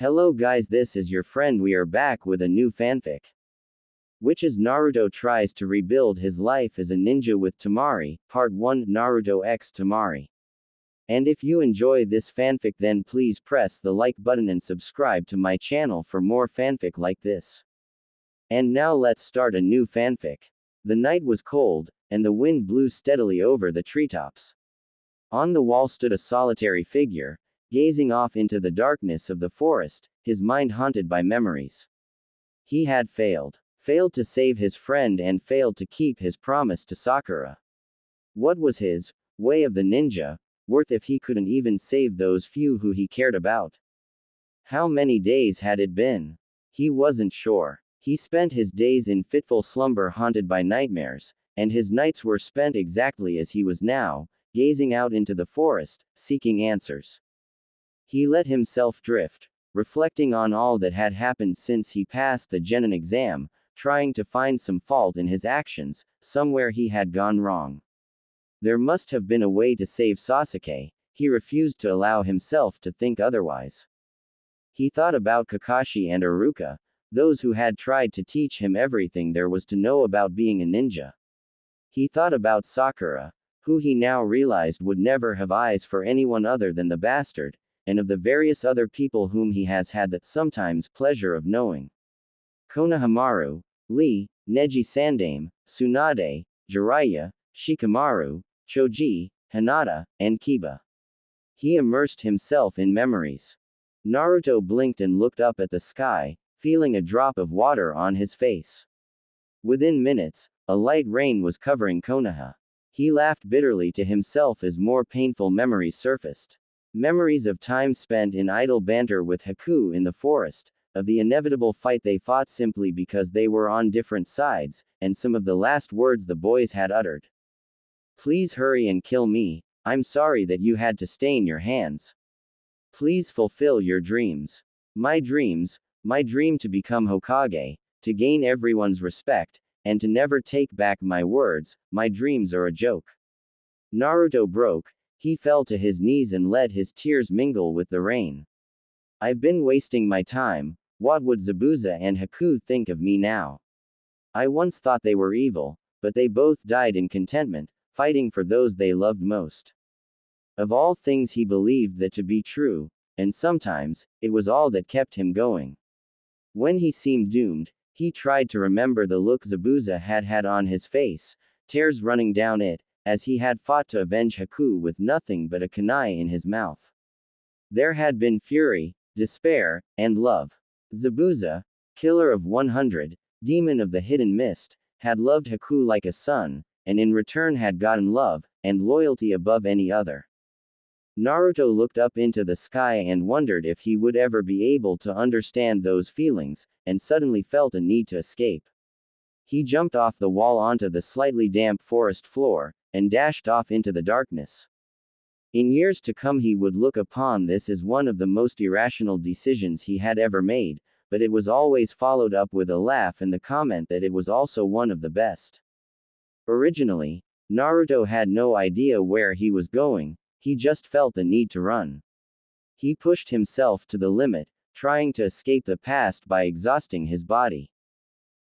Hello guys, this is your friend. We are back with a new fanfic. Which is Naruto tries to rebuild his life as a ninja with Temari, Part 1 Naruto X Temari. And if you enjoy this fanfic, then please press the like button and subscribe to my channel for more fanfic like this. And now let's start a new fanfic. The night was cold, and the wind blew steadily over the treetops. On the wall stood a solitary figure, gazing off into the darkness of the forest, his mind haunted by memories. He had failed to save his friend and failed to keep his promise to Sakura. What was his way of the ninja worth if he couldn't even save those few who he cared about? How many days had it been? He wasn't sure. He spent his days in fitful slumber haunted by nightmares, and his nights were spent exactly as he was now, gazing out into the forest, seeking answers. He let himself drift, reflecting on all that had happened since he passed the Genin exam, trying to find some fault in his actions, somewhere he had gone wrong. There must have been a way to save Sasuke. He refused to allow himself to think otherwise. He thought about Kakashi and Iruka, those who had tried to teach him everything there was to know about being a ninja. He thought about Sakura, who he now realized would never have eyes for anyone other than the bastard, and of the various other people whom he has had the sometimes pleasure of knowing. Konohamaru, Lee, Neji Sandame, Tsunade, Jiraiya, Shikamaru, Choji, Hinata, and Kiba. He immersed himself in memories. Naruto blinked and looked up at the sky, feeling a drop of water on his face. Within minutes, a light rain was covering Konoha. He laughed bitterly to himself as more painful memories surfaced. Memories of time spent in idle banter with Haku in the forest, of the inevitable fight they fought simply because they were on different sides, and some of the last words the boys had uttered. "Please hurry and kill me. I'm sorry that you had to stain your hands. Please fulfill your dreams. My dream to become Hokage, to gain everyone's respect, and to never take back my words. My dreams are a joke." Naruto broke. He fell to his knees and let his tears mingle with the rain. "I've been wasting my time. What would Zabuza and Haku think of me now? I once thought they were evil, but they both died in contentment, fighting for those they loved most." Of all things he believed that to be true, and sometimes, it was all that kept him going. When he seemed doomed, he tried to remember the look Zabuza had had on his face, tears running down it, as he had fought to avenge Haku with nothing but a kunai in his mouth. There had been fury, despair, and love. Zabuza, killer of 100, demon of the hidden mist, had loved Haku like a son, and in return had gotten love, and loyalty above any other. Naruto looked up into the sky and wondered if he would ever be able to understand those feelings, and suddenly felt a need to escape. He jumped off the wall onto the slightly damp forest floor, and dashed off into the darkness. In years to come he would look upon this as one of the most irrational decisions he had ever made, but it was always followed up with a laugh and the comment that it was also one of the best. Originally, Naruto had no idea where he was going, he just felt the need to run. He pushed himself to the limit, trying to escape the past by exhausting his body.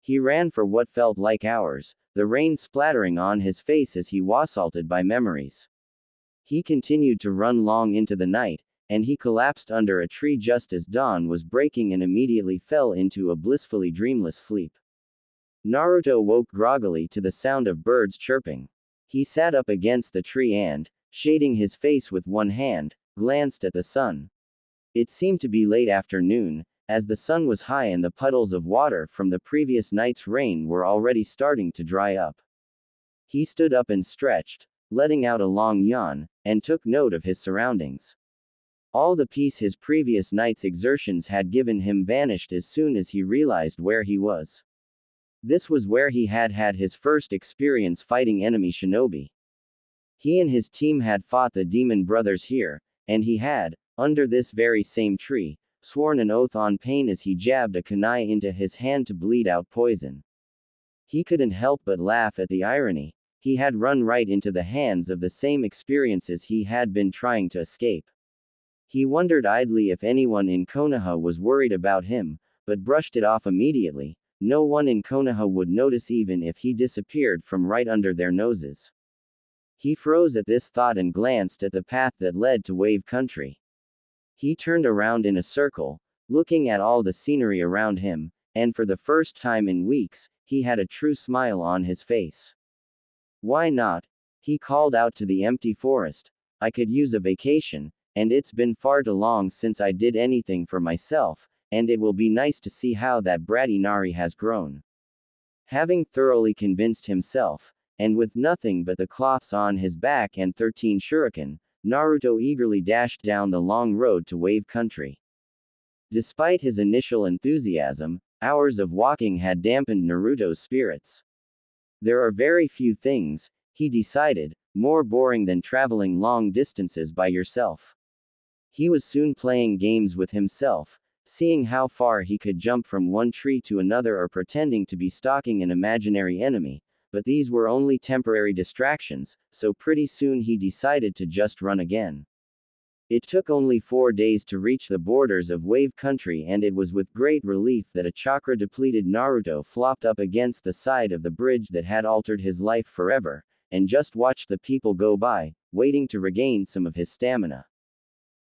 He ran for what felt like hours, the rain splattering on his face as he was assaulted by memories. He continued to run long into the night, and he collapsed under a tree just as dawn was breaking and immediately fell into a blissfully dreamless sleep. Naruto woke groggily to the sound of birds chirping. He sat up against the tree and, shading his face with one hand, glanced at the sun. It seemed to be late afternoon, as the sun was high and the puddles of water from the previous night's rain were already starting to dry up. He stood up and stretched, letting out a long yawn, and took note of his surroundings. All the peace his previous night's exertions had given him vanished as soon as he realized where he was. This was where he had had his first experience fighting enemy shinobi. He and his team had fought the demon brothers here, and he had, under this very same tree, sworn an oath on pain as he jabbed a kunai into his hand to bleed out poison. He couldn't help but laugh at the irony. He had run right into the hands of the same experiences he had been trying to escape. He wondered idly if anyone in Konoha was worried about him, but brushed it off immediately. No one in Konoha would notice even if he disappeared from right under their noses. He froze at this thought and glanced at the path that led to Wave Country. He turned around in a circle, looking at all the scenery around him, and for the first time in weeks, he had a true smile on his face. Why not? He called out to the empty forest. I could use a vacation, and it's been far too long since I did anything for myself, and it will be nice to see how that brat Inari has grown. Having thoroughly convinced himself, and with nothing but the cloths on his back and 13 shuriken, Naruto eagerly dashed down the long road to Wave Country. Despite his initial enthusiasm, hours of walking had dampened Naruto's spirits. There are very few things, he decided, more boring than traveling long distances by yourself. He was soon playing games with himself, seeing how far he could jump from one tree to another or pretending to be stalking an imaginary enemy, but these were only temporary distractions, so pretty soon he decided to just run again. It took only 4 days to reach the borders of Wave Country, and it was with great relief that a chakra-depleted Naruto flopped up against the side of the bridge that had altered his life forever, and just watched the people go by, waiting to regain some of his stamina.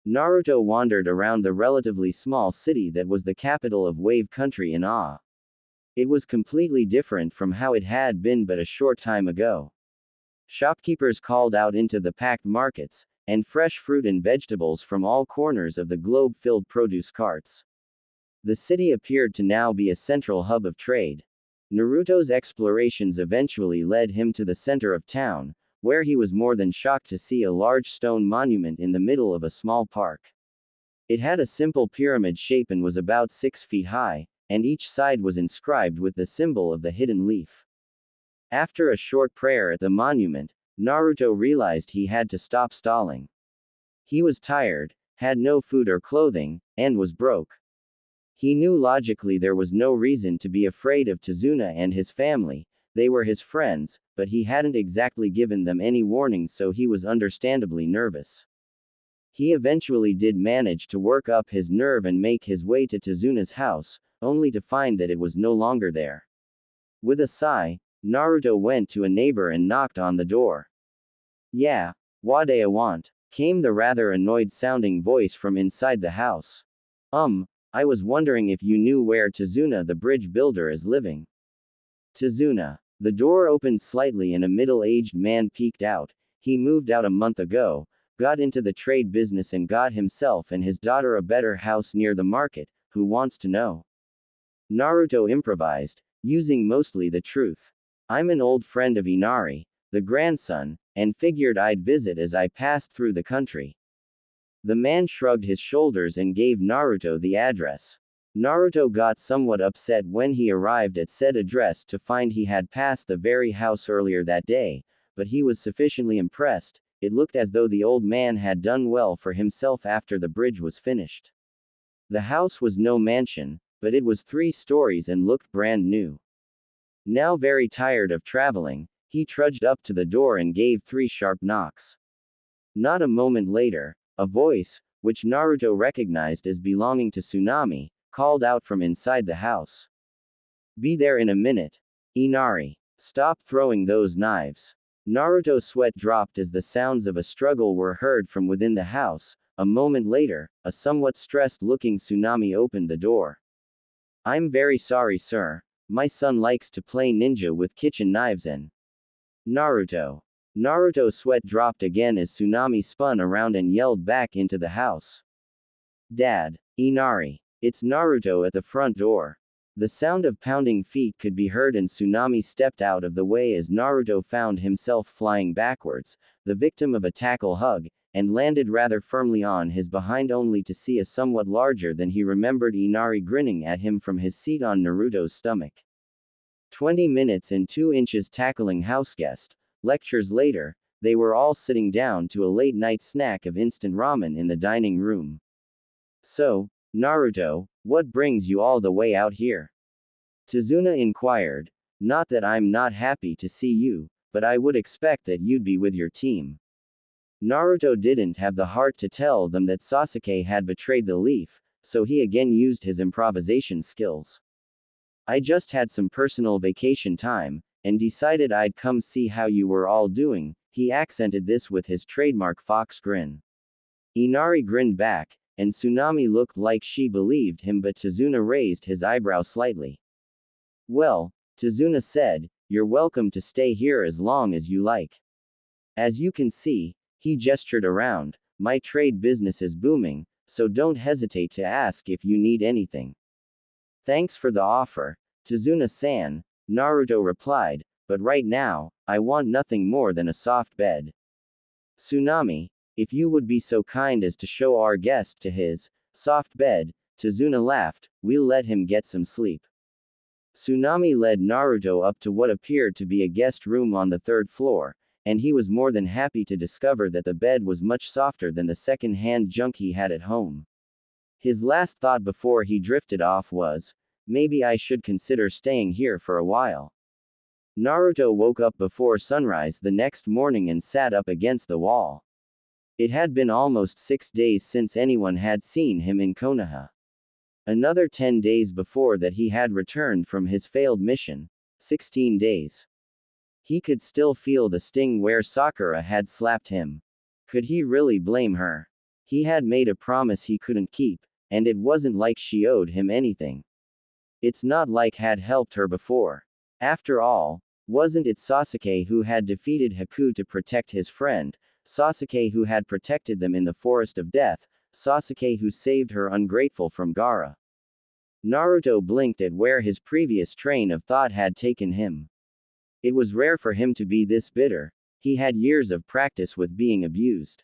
Naruto wandered around the relatively small city that was the capital of Wave Country in awe. It was completely different from how it had been but a short time ago. Shopkeepers called out into the packed markets, and fresh fruit and vegetables from all corners of the globe filled produce carts. The city appeared to now be a central hub of trade. Naruto's explorations eventually led him to the center of town, where he was more than shocked to see a large stone monument in the middle of a small park. It had a simple pyramid shape and was about 6 feet high, and each side was inscribed with the symbol of the hidden leaf. After a short prayer at the monument, Naruto realized he had to stop stalling. He was tired, had no food or clothing, and was broke. He knew logically there was no reason to be afraid of Tazuna and his family, they were his friends, but he hadn't exactly given them any warning, so he was understandably nervous. He eventually did manage to work up his nerve and make his way to Tazuna's house, only to find that it was no longer there. With a sigh, Naruto went to a neighbor and knocked on the door. Yeah, what do you want? Came the rather annoyed-sounding voice from inside the house. I was wondering if you knew where Tazuna the bridge builder is living. Tazuna. The door opened slightly and a middle-aged man peeked out. He moved out a month ago, got into the trade business and got himself and his daughter a better house near the market. Who wants to know? Naruto improvised, using mostly the truth. I'm an old friend of Inari, the grandson, and figured I'd visit as I passed through the country. The man shrugged his shoulders and gave Naruto the address. Naruto got somewhat upset when he arrived at said address to find he had passed the very house earlier that day, but he was sufficiently impressed. It looked as though the old man had done well for himself after the bridge was finished. The house was no mansion, but it was 3 stories and looked brand new. Now very tired of traveling, he trudged up to the door and gave 3 sharp knocks. Not a moment later, a voice, which Naruto recognized as belonging to Tsunami, called out from inside the house. Be there in a minute. Inari. Stop throwing those knives. Naruto's sweat dropped as the sounds of a struggle were heard from within the house. A moment later, a somewhat stressed-looking Tsunami opened the door. I'm very sorry, sir. My son likes to play ninja with kitchen knives and... Naruto. Naruto's sweat dropped again as Tsunami spun around and yelled back into the house. Dad. Inari. It's Naruto at the front door. The sound of pounding feet could be heard and Tsunami stepped out of the way as Naruto found himself flying backwards, the victim of a tackle hug, and landed rather firmly on his behind only to see a somewhat larger than he remembered Inari grinning at him from his seat on Naruto's stomach. 20 minutes and 2 inches tackling houseguest. Lectures later, they were all sitting down to a late-night snack of instant ramen in the dining room. So, Naruto, what brings you all the way out here? Tazuna inquired. Not that I'm not happy to see you, but I would expect that you'd be with your team. Naruto didn't have the heart to tell them that Sasuke had betrayed the leaf, so he again used his improvisation skills. I just had some personal vacation time, and decided I'd come see how you were all doing. He accented this with his trademark fox grin. Inari grinned back, and Tsunami looked like she believed him, but Tazuna raised his eyebrow slightly. Well, Tazuna said, you're welcome to stay here as long as you like. As you can see, he gestured around, my trade business is booming, so don't hesitate to ask if you need anything. Thanks for the offer, Tazuna-san, Naruto replied, but right now, I want nothing more than a soft bed. Tsunami, if you would be so kind as to show our guest to his soft bed, Tazuna laughed, we'll let him get some sleep. Tsunami led Naruto up to what appeared to be a guest room on the third floor, and he was more than happy to discover that the bed was much softer than the second-hand junk he had at home. His last thought before he drifted off was, maybe I should consider staying here for a while. Naruto woke up before sunrise the next morning and sat up against the wall. It had been almost 6 days since anyone had seen him in Konoha. Another 10 days before that he had returned from his failed mission. 16 days. He could still feel the sting where Sakura had slapped him. Could he really blame her? He had made a promise he couldn't keep, and it wasn't like she owed him anything. It's not like had helped her before. After all, wasn't it Sasuke who had defeated Haku to protect his friend, Sasuke who had protected them in the Forest of Death, Sasuke who saved her ungrateful from Gaara? Naruto blinked at where his previous train of thought had taken him. It was rare for him to be this bitter, he had years of practice with being abused.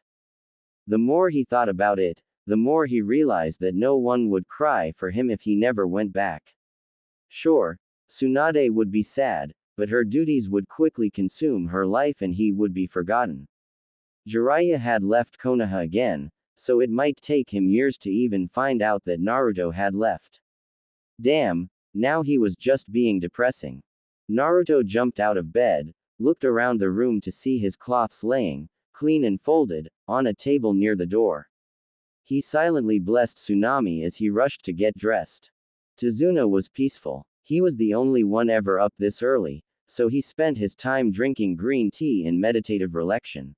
The more he thought about it, the more he realized that no one would cry for him if he never went back. Sure, Tsunade would be sad, but her duties would quickly consume her life and he would be forgotten. Jiraiya had left Konoha again, so it might take him years to even find out that Naruto had left. Damn, now he was just being depressing. Naruto jumped out of bed, looked around the room to see his cloths laying, clean and folded, on a table near the door. He silently blessed Tsunami as he rushed to get dressed. Tazuna was peaceful. He was the only one ever up this early, so he spent his time drinking green tea in meditative reflection.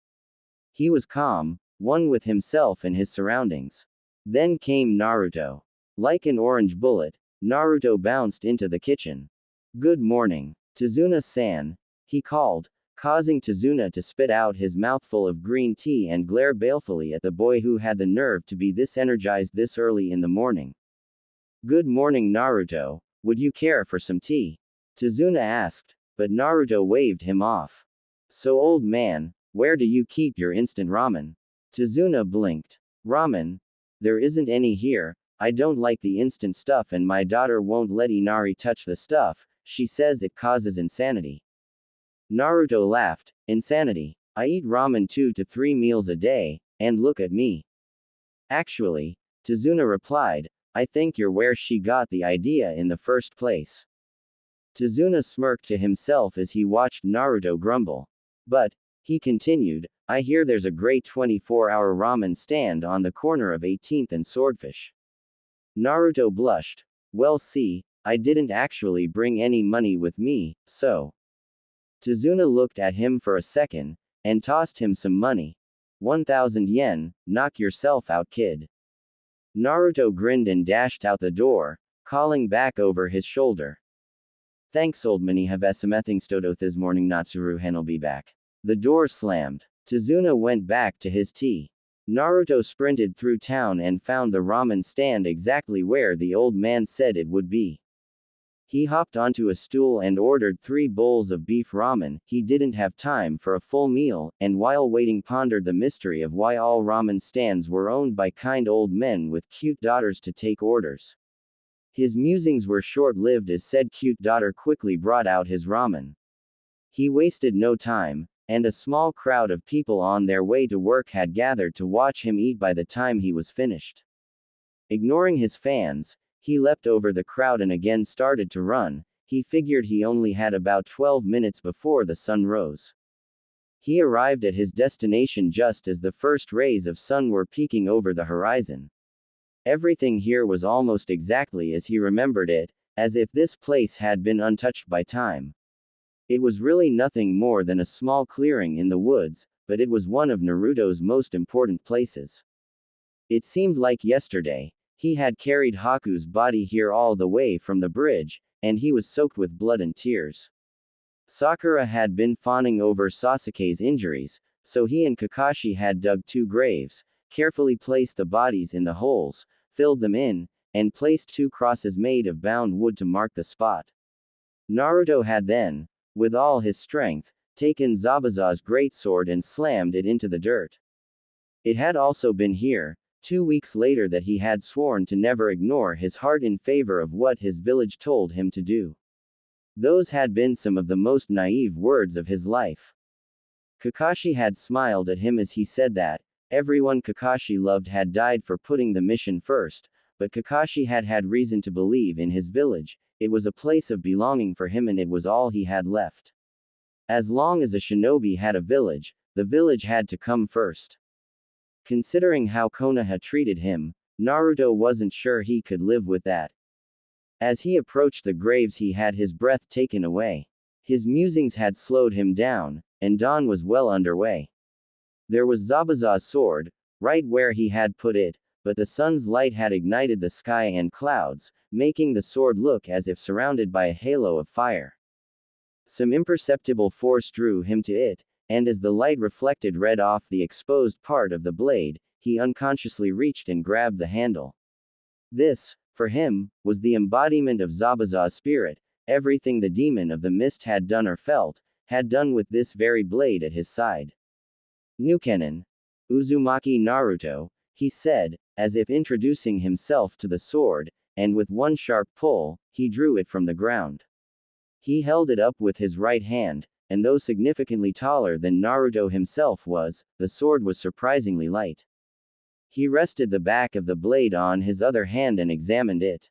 He was calm, one with himself and his surroundings. Then came Naruto. Like an orange bullet, Naruto bounced into the kitchen. Good morning, Tazuna-san, he called, causing Tazuna to spit out his mouthful of green tea and glare balefully at the boy who had the nerve to be this energized this early in the morning. Good morning, Naruto, would you care for some tea? Tazuna asked, but Naruto waved him off. So old man, where do you keep your instant ramen? Tazuna blinked. Ramen? There isn't any here, I don't like the instant stuff and my daughter won't let Inari touch the stuff, she says it causes insanity. Naruto laughed. Insanity? I eat ramen 2 to 3 meals a day, and look at me. Actually, Tazuna replied, I think you're where she got the idea in the first place. Tazuna smirked to himself as he watched Naruto grumble. But, he continued, I hear there's a great 24-hour ramen stand on the corner of 18th and Swordfish. Naruto blushed. Well, see, I didn't actually bring any money with me, so. Tazuna looked at him for a second, and tossed him some money. 1,000 yen, knock yourself out, kid. Naruto grinned and dashed out the door, calling back over his shoulder. Thanks, old man. Have smethingstodo this morning. Natsuru Hen'll be back. The door slammed. Tazuna went back to his tea. Naruto sprinted through town and found the ramen stand exactly where the old man said it would be. He hopped onto a stool and ordered 3 bowls of beef ramen. He didn't have time for a full meal, and while waiting pondered the mystery of why all ramen stands were owned by kind old men with cute daughters to take orders. His musings were short-lived as said cute daughter quickly brought out his ramen. He wasted no time, and a small crowd of people on their way to work had gathered to watch him eat by the time he was finished. Ignoring his fans, he leapt over the crowd and again started to run. He figured he only had about 12 minutes before the sun rose. He arrived at his destination just as the first rays of sun were peeking over the horizon. Everything here was almost exactly as he remembered it, as if this place had been untouched by time. It was really nothing more than a small clearing in the woods, but it was one of Naruto's most important places. It seemed like yesterday. He had carried Haku's body here all the way from the bridge, and he was soaked with blood and tears. Sakura had been fawning over Sasuke's injuries, so he and Kakashi had dug 2 graves, carefully placed the bodies in the holes, filled them in, and placed 2 crosses made of bound wood to mark the spot. Naruto had then, with all his strength, taken Zabuza's greatsword and slammed it into the dirt. It had also been here, 2 weeks later, that he had sworn to never ignore his heart in favor of what his village told him to do. Those had been some of the most naive words of his life. Kakashi had smiled at him as he said that. Everyone Kakashi loved had died for putting the mission first, but Kakashi had had reason to believe in his village. It was a place of belonging for him and it was all he had left. As long as a shinobi had a village, the village had to come first. Considering how Konoha treated him, Naruto wasn't sure he could live with that. As he approached the graves, he had his breath taken away. His musings had slowed him down, and dawn was well underway. There was Zabuza's sword, right where he had put it, but the sun's light had ignited the sky and clouds, making the sword look as if surrounded by a halo of fire. Some imperceptible force drew him to it, and as the light reflected red off the exposed part of the blade, he unconsciously reached and grabbed the handle. This, for him, was the embodiment of Zabuza's spirit. Everything the demon of the mist had done or felt, had done with this very blade at his side. Nukenin. Uzumaki Naruto, he said, as if introducing himself to the sword, and with one sharp pull, he drew it from the ground. He held it up with his right hand, and though significantly taller than Naruto himself was, the sword was surprisingly light. He rested the back of the blade on his other hand and examined it.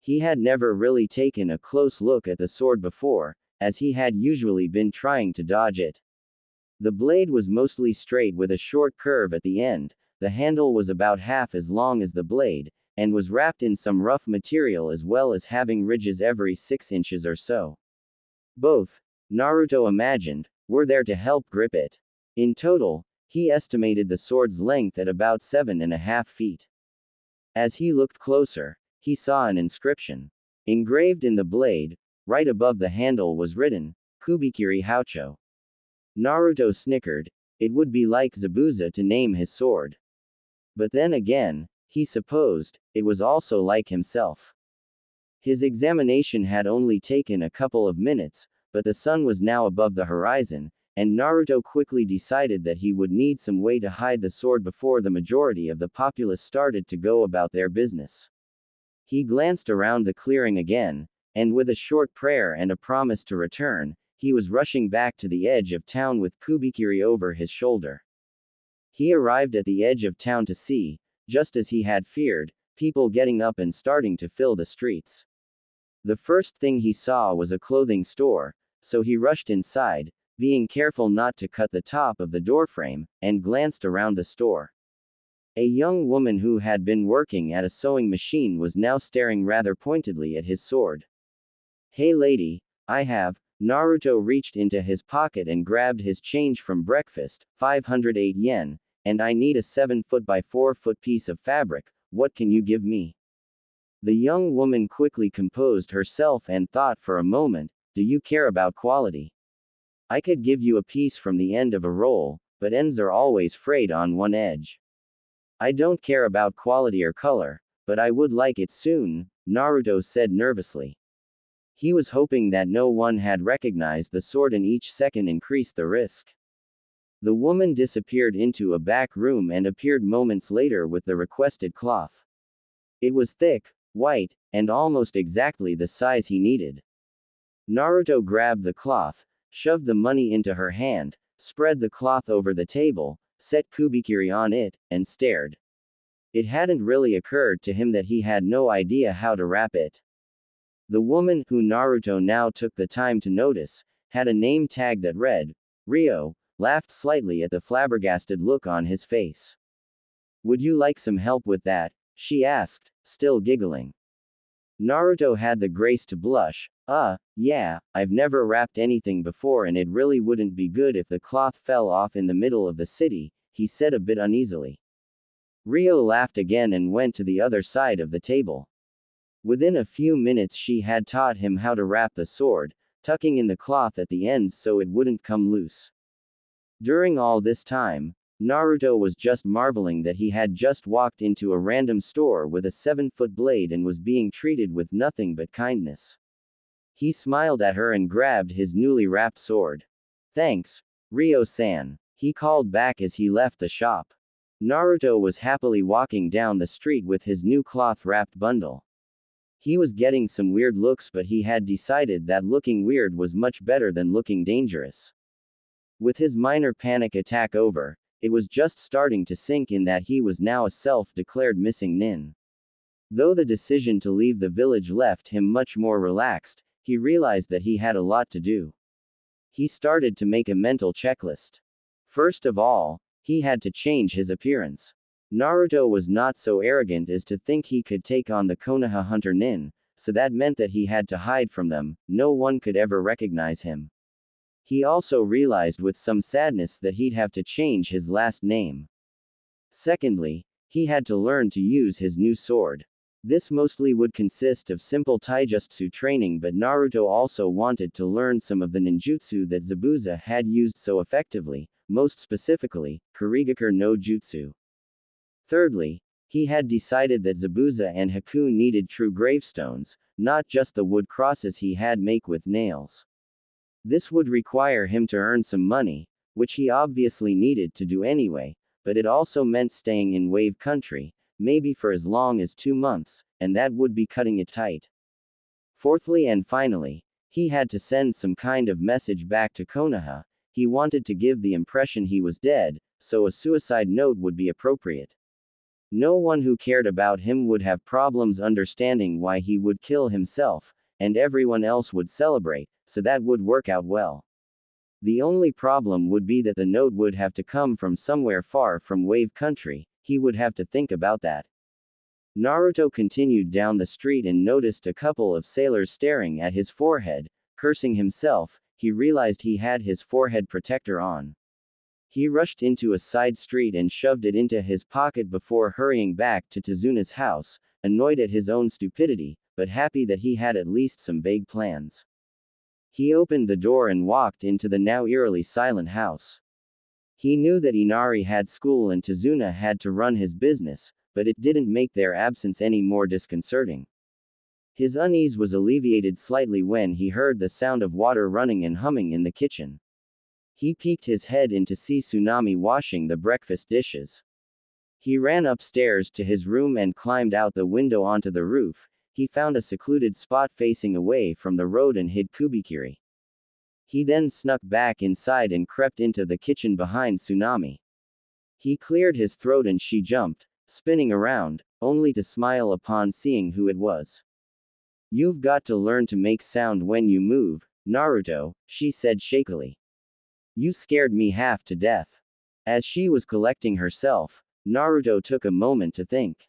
He had never really taken a close look at the sword before, as he had usually been trying to dodge it. The blade was mostly straight with a short curve at the end, the handle was about half as long as the blade, and was wrapped in some rough material as well as having ridges every 6 inches or so. Both, Naruto imagined, were there to help grip it. In total, he estimated the sword's length at about 7.5 feet. As he looked closer, he saw an inscription. Engraved in the blade, right above the handle was written, Kubikiri Houcho. Naruto snickered. It would be like Zabuza to name his sword. But then again, he supposed, it was also like himself. His examination had only taken a couple of minutes, but the sun was now above the horizon, and Naruto quickly decided that he would need some way to hide the sword before the majority of the populace started to go about their business. He glanced around the clearing again, and with a short prayer and a promise to return, he was rushing back to the edge of town with Kubikiri over his shoulder. He arrived at the edge of town to see, just as he had feared, people getting up and starting to fill the streets. The first thing he saw was a clothing store, so he rushed inside, being careful not to cut the top of the doorframe, and glanced around the store. A young woman who had been working at a sewing machine was now staring rather pointedly at his sword. "Hey lady, I have." Naruto reached into his pocket and grabbed his change from breakfast, 508 yen, "and I need a 7-foot by 4-foot piece of fabric, what can you give me?" The young woman quickly composed herself and thought for a moment, "Do you care about quality? I could give you a piece from the end of a roll, but ends are always frayed on one edge." "I don't care about quality or color, but I would like it soon," Naruto said nervously. He was hoping that no one had recognized the sword and each second increased the risk. The woman disappeared into a back room and appeared moments later with the requested cloth. It was thick, white, and almost exactly the size he needed. Naruto grabbed the cloth, shoved the money into her hand, spread the cloth over the table, set Kubikiri on it, and stared. It hadn't really occurred to him that he had no idea how to wrap it. The woman, who Naruto now took the time to notice, had a name tag that read, Rio, laughed slightly at the flabbergasted look on his face. Would you like some help with that? She asked, still giggling. Naruto had the grace to blush. Yeah, I've never wrapped anything before and it really wouldn't be good if the cloth fell off in the middle of the city, he said a bit uneasily. Rio laughed again and went to the other side of the table. Within a few minutes she had taught him how to wrap the sword, tucking in the cloth at the ends so it wouldn't come loose. During all this time, Naruto was just marveling that he had just walked into a random store with a 7-foot blade and was being treated with nothing but kindness. He smiled at her and grabbed his newly wrapped sword. Thanks, Ryo-san, he called back as he left the shop. Naruto was happily walking down the street with his new cloth-wrapped bundle. He was getting some weird looks, but he had decided that looking weird was much better than looking dangerous. With his minor panic attack over, it was just starting to sink in that he was now a self-declared missing nin. Though the decision to leave the village left him much more relaxed, he realized that he had a lot to do. He started to make a mental checklist. First of all, he had to change his appearance. Naruto was not so arrogant as to think he could take on the Konoha hunter nin, so that meant that he had to hide from them, no one could ever recognize him. He also realized with some sadness that he'd have to change his last name. Secondly, he had to learn to use his new sword. This mostly would consist of simple taijutsu training, but Naruto also wanted to learn some of the ninjutsu that Zabuza had used so effectively, most specifically, Kurigakure no Jutsu. Thirdly, he had decided that Zabuza and Haku needed true gravestones, not just the wood crosses he had make with nails. This would require him to earn some money, which he obviously needed to do anyway, but it also meant staying in Wave Country, maybe for as long as 2 months, and that would be cutting it tight. Fourthly and finally, he had to send some kind of message back to Konoha. He wanted to give the impression he was dead, so a suicide note would be appropriate. No one who cared about him would have problems understanding why he would kill himself, and everyone else would celebrate, so that would work out well. The only problem would be that the note would have to come from somewhere far from Wave Country. He would have to think about that. Naruto continued down the street and noticed a couple of sailors staring at his forehead. Cursing himself, he realized he had his forehead protector on. He rushed into a side street and shoved it into his pocket before hurrying back to Tezuna's house, annoyed at his own stupidity, but happy that he had at least some vague plans. He opened the door and walked into the now eerily silent house. He knew that Inari had school and Tezuna had to run his business, but it didn't make their absence any more disconcerting. His unease was alleviated slightly when he heard the sound of water running and humming in the kitchen. He peeked his head in to see Tsunami washing the breakfast dishes. He ran upstairs to his room and climbed out the window onto the roof. He found a secluded spot facing away from the road and hid Kubikiri. He then snuck back inside and crept into the kitchen behind Tsunami. He cleared his throat and she jumped, spinning around, only to smile upon seeing who it was. "You've got to learn to make sound when you move, Naruto," she said shakily. "You scared me half to death." As she was collecting herself, Naruto took a moment to think.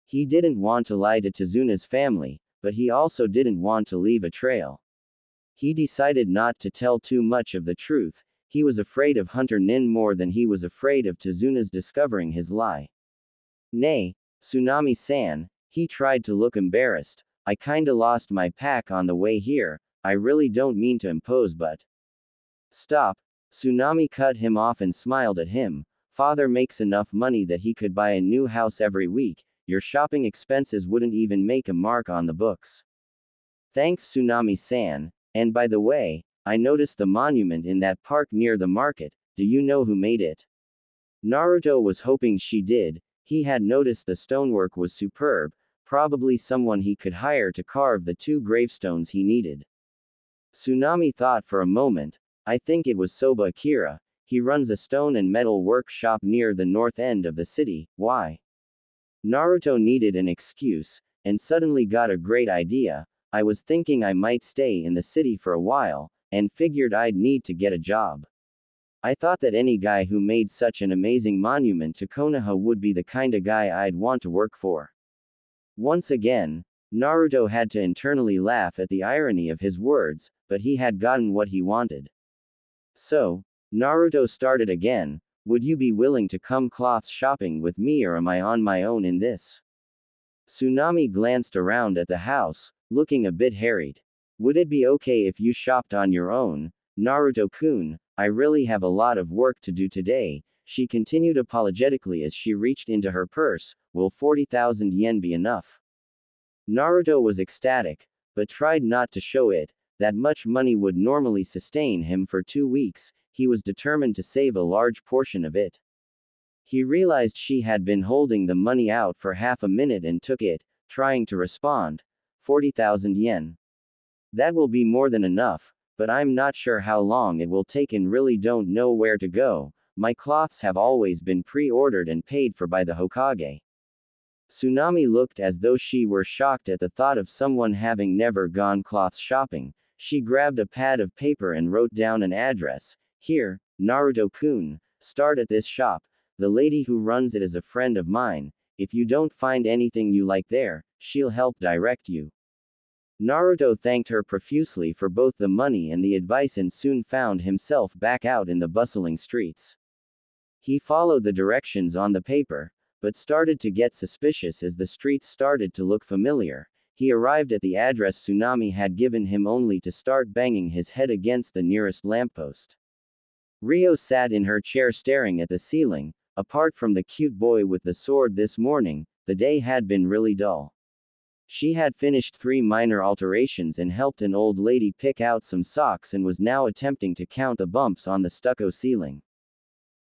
He didn't want to lie to Tezuna's family, but he also didn't want to leave a trail. He decided not to tell too much of the truth. He was afraid of Hunter Nin more than he was afraid of Tezuna's discovering his lie. "Nay, Tsunami-san," he tried to look embarrassed. "I kinda lost my pack on the way here. I really don't mean to impose, but..." "Stop." Tsunami cut him off and smiled at him. "Father makes enough money that he could buy a new house every week. Your shopping expenses wouldn't even make a mark on the books." "Thanks, Tsunami-san, and by the way, I noticed the monument in that park near the market. Do you know who made it?" Naruto was hoping she did. He had noticed the stonework was superb, probably someone he could hire to carve the 2 gravestones he needed. Tsunami thought for a moment. "I think it was Soba Akira. He runs a stone and metal workshop near the north end of the city. Why?" Naruto needed an excuse, and suddenly got a great idea. "I was thinking I might stay in the city for a while, and figured I'd need to get a job." I thought that any guy who made such an amazing monument to Konoha would be the kinda guy I'd want to work for. Once again, Naruto had to internally laugh at the irony of his words, but he had gotten what he wanted. So, Naruto started again, would you be willing to come cloth shopping with me or am I on my own in this? Tsunami glanced around at the house, looking a bit harried. Would it be okay if you shopped on your own, Naruto-kun? I really have a lot of work to do today, she continued apologetically as she reached into her purse. Will 40,000 yen be enough? Naruto was ecstatic, but tried not to show it. That much money would normally sustain him for 2 weeks, he was determined to save a large portion of it. He realized she had been holding the money out for half a minute and took it, trying to respond. 40,000 yen. That will be more than enough, but I'm not sure how long it will take and really don't know where to go. My cloths have always been pre-ordered and paid for by the Hokage. Tsunami looked as though she were shocked at the thought of someone having never gone cloth shopping. She grabbed a pad of paper and wrote down an address. Here, Naruto-kun, start at this shop. The lady who runs it is a friend of mine. If you don't find anything you like there, she'll help direct you. Naruto thanked her profusely for both the money and the advice and soon found himself back out in the bustling streets. He followed the directions on the paper, but started to get suspicious as the streets started to look familiar. He arrived at the address Tsunami had given him only to start banging his head against the nearest lamppost. Rio sat in her chair staring at the ceiling. Apart from the cute boy with the sword this morning, the day had been really dull. She had finished 3 minor alterations and helped an old lady pick out some socks and was now attempting to count the bumps on the stucco ceiling.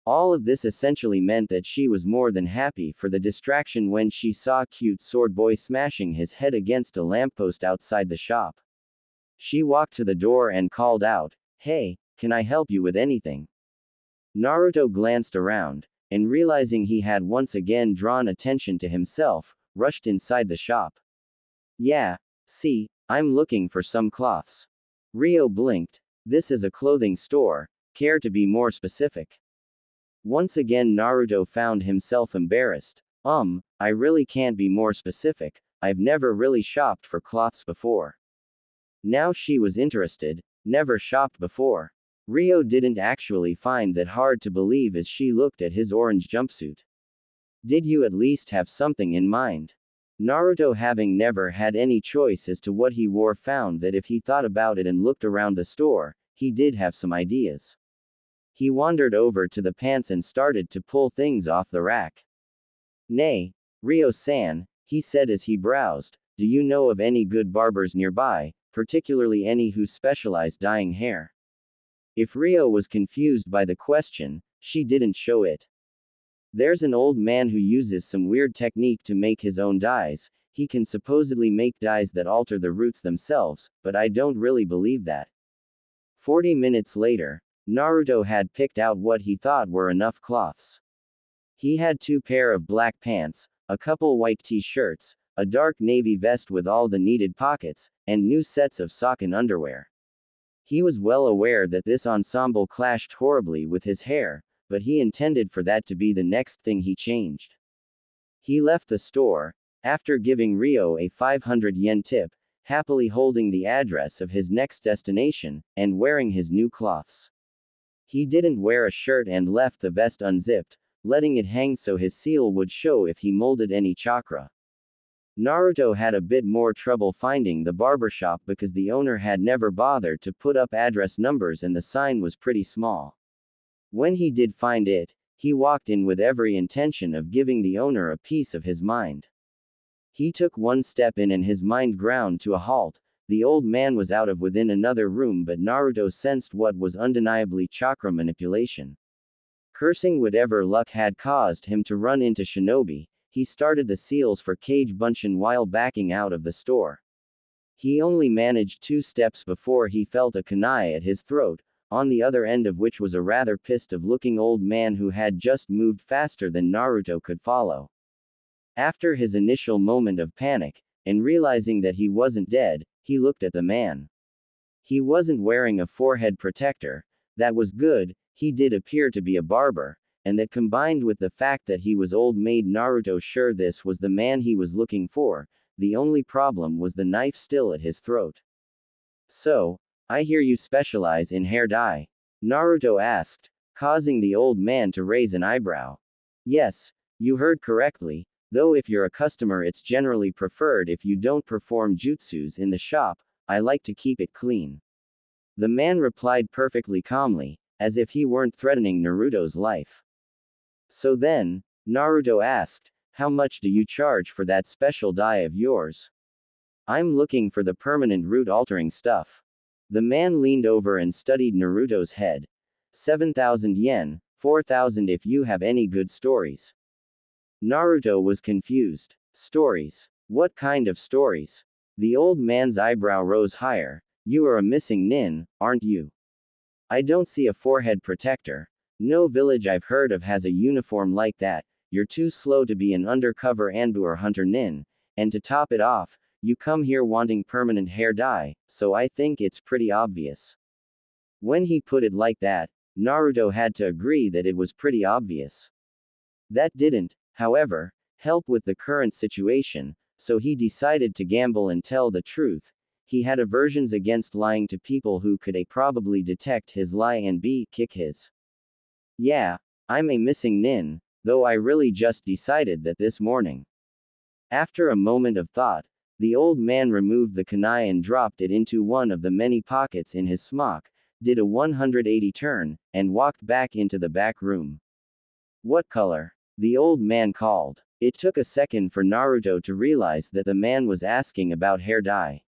All of this essentially meant that she was more than happy for the distraction when she saw cute sword boy smashing his head against a lamppost outside the shop. She walked to the door and called out, "Hey, can I help you with anything?" Naruto glanced around, and realizing he had once again drawn attention to himself, rushed inside the shop. Yeah, see, I'm looking for some cloths. Rio blinked. This is a clothing store, care to be more specific? Once again Naruto found himself embarrassed. I really can't be more specific, I've never really shopped for cloths before. Now she was interested, never shopped before. Rio didn't actually find that hard to believe as she looked at his orange jumpsuit. Did you at least have something in mind? Naruto, having never had any choice as to what he wore, found that if he thought about it and looked around the store, he did have some ideas. He wandered over to the pants and started to pull things off the rack. Nay, Rio-san, he said as he browsed, do you know of any good barbers nearby, particularly any who specialize dyeing hair? If Rio was confused by the question, she didn't show it. There's an old man who uses some weird technique to make his own dyes. He can supposedly make dyes that alter the roots themselves, but I don't really believe that. 40 minutes later, Naruto had picked out what he thought were enough cloths. He had 2 pair of black pants, a couple white t-shirts, a dark navy vest with all the needed pockets, and new sets of sock and underwear. He was well aware that this ensemble clashed horribly with his hair, but he intended for that to be the next thing he changed. He left the store, after giving Rio a 500 yen tip, happily holding the address of his next destination, and wearing his new cloths. He didn't wear a shirt and left the vest unzipped, letting it hang so his seal would show if he molded any chakra. Naruto had a bit more trouble finding the barbershop because the owner had never bothered to put up address numbers and the sign was pretty small. When he did find it, he walked in with every intention of giving the owner a piece of his mind. He took one step in and his mind ground to a halt. The old man was out of within another room, but Naruto sensed what was undeniably chakra manipulation. Cursing whatever luck had caused him to run into Shinobi, he started the seals for Kage Bunshin while backing out of the store. He only managed 2 steps before he felt a kunai at his throat, on the other end of which was a rather pissed-off-looking old man who had just moved faster than Naruto could follow. After his initial moment of panic, and realizing that he wasn't dead, he looked at the man. He wasn't wearing a forehead protector. That was good. He did appear to be a barber, and that combined with the fact that he was old made Naruto sure this was the man he was looking for. The only problem was the knife still at his throat. So, I hear you specialize in hair dye? Naruto asked, causing the old man to raise an eyebrow. Yes, you heard correctly, though if you're a customer it's generally preferred if you don't perform jutsus in the shop. I like to keep it clean. The man replied perfectly calmly, as if he weren't threatening Naruto's life. So then, Naruto asked, how much do you charge for that special dye of yours? I'm looking for the permanent root-altering stuff. The man leaned over and studied Naruto's head. 7,000 yen, 4,000 if you have any good stories. Naruto was confused. Stories? What kind of stories? The old man's eyebrow rose higher. You are a missing nin, aren't you? I don't see a forehead protector. No village I've heard of has a uniform like that. You're too slow to be an undercover Anbu or hunter nin, and to top it off, you come here wanting permanent hair dye, so I think it's pretty obvious. When he put it like that, Naruto had to agree that it was pretty obvious. That didn't, however, help with the current situation, so he decided to gamble and tell the truth. He had aversions against lying to people who could A probably detect his lie and B kick his. Yeah, I'm a missing nin, though I really just decided that this morning. After a moment of thought, the old man removed the kunai and dropped it into one of the many pockets in his smock, did a 180 turn, and walked back into the back room. What color? The old man called. It took a second for Naruto to realize that the man was asking about hair dye.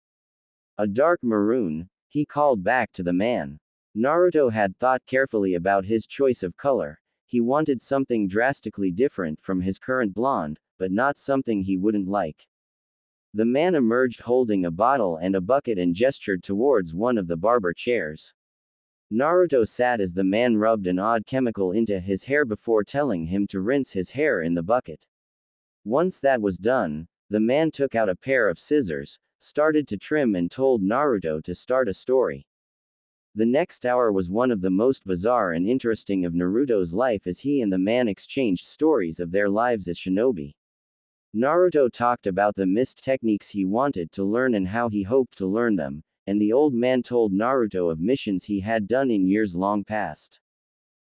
A dark maroon, he called back to the man. Naruto had thought carefully about his choice of color. He wanted something drastically different from his current blonde, but not something he wouldn't like. The man emerged holding a bottle and a bucket and gestured towards one of the barber chairs. Naruto sat as the man rubbed an odd chemical into his hair before telling him to rinse his hair in the bucket. Once that was done, the man took out a pair of scissors, started to trim and told Naruto to start a story. The next hour was one of the most bizarre and interesting of Naruto's life as he and the man exchanged stories of their lives as shinobi. Naruto talked about the mist techniques he wanted to learn and how he hoped to learn them, and the old man told Naruto of missions he had done in years long past.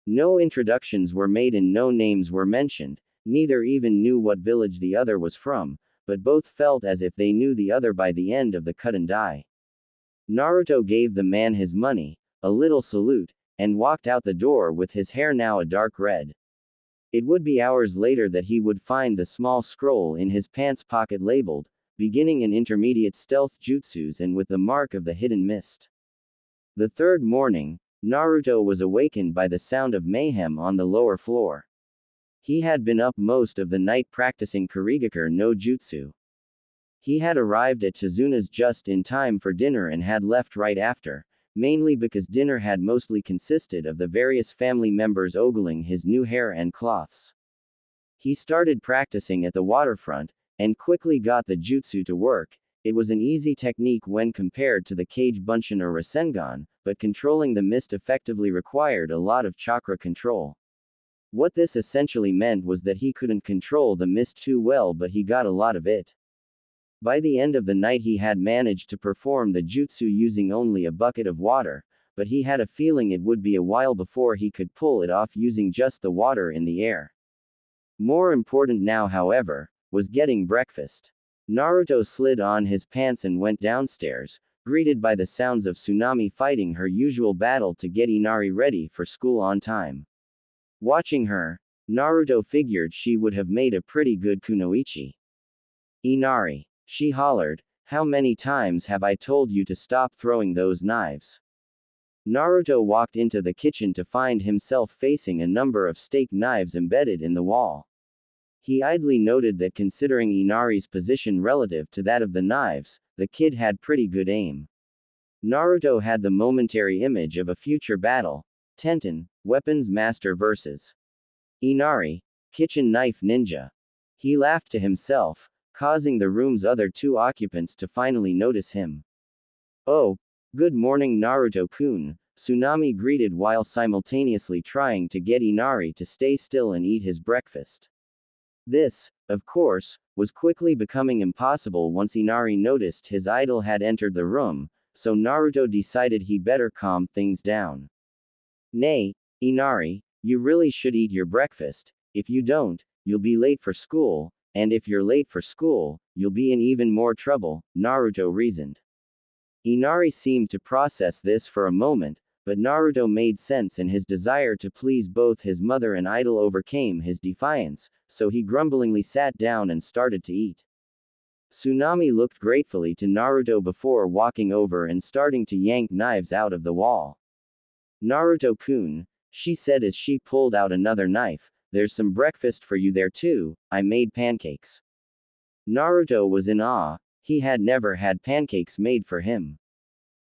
No introductions were made and no names were mentioned, neither even knew what village the other was from, but both felt as if they knew the other by the end of the cut and dye. Naruto gave the man his money, a little salute, and walked out the door with his hair now a dark red. It would be hours later that he would find the small scroll in his pants pocket labeled, beginning and intermediate stealth jutsus and with the mark of the hidden mist. The third morning, Naruto was awakened by the sound of mayhem on the lower floor. He had been up most of the night practicing Kurigakure no Jutsu. He had arrived at Chizuna's just in time for dinner and had left right after, mainly because dinner had mostly consisted of the various family members ogling his new hair and cloths. He started practicing at the waterfront, and quickly got the jutsu to work. It was an easy technique when compared to the Kage Bunshin or Rasengan, but controlling the mist effectively required a lot of chakra control. What this essentially meant was that he couldn't control the mist too well, but he got a lot of it. By the end of the night he had managed to perform the jutsu using only a bucket of water, but he had a feeling it would be a while before he could pull it off using just the water in the air. More important now, however, was getting breakfast. Naruto slid on his pants and went downstairs, greeted by the sounds of Tsunami fighting her usual battle to get Inari ready for school on time. Watching her, Naruto figured she would have made a pretty good kunoichi. Inari, she hollered, how many times have I told you to stop throwing those knives? Naruto walked into the kitchen to find himself facing a number of steak knives embedded in the wall. He idly noted that considering Inari's position relative to that of the knives, the kid had pretty good aim. Naruto had the momentary image of a future battle. Tenten, weapons master versus Inari, kitchen knife ninja. He laughed to himself, causing the room's other two occupants to finally notice him. Oh, good morning Naruto-kun, Tsunami greeted while simultaneously trying to get Inari to stay still and eat his breakfast. This, of course, was quickly becoming impossible once Inari noticed his idol had entered the room, so Naruto decided he better calm things down. Nay, Inari, you really should eat your breakfast. If you don't, you'll be late for school, and if you're late for school, you'll be in even more trouble, Naruto reasoned. Inari seemed to process this for a moment, but Naruto made sense and his desire to please both his mother and idol overcame his defiance, so he grumblingly sat down and started to eat. Tsunami looked gratefully to Naruto before walking over and starting to yank knives out of the wall. Naruto-kun, she said as she pulled out another knife, there's some breakfast for you there too, I made pancakes. Naruto was in awe, he had never had pancakes made for him.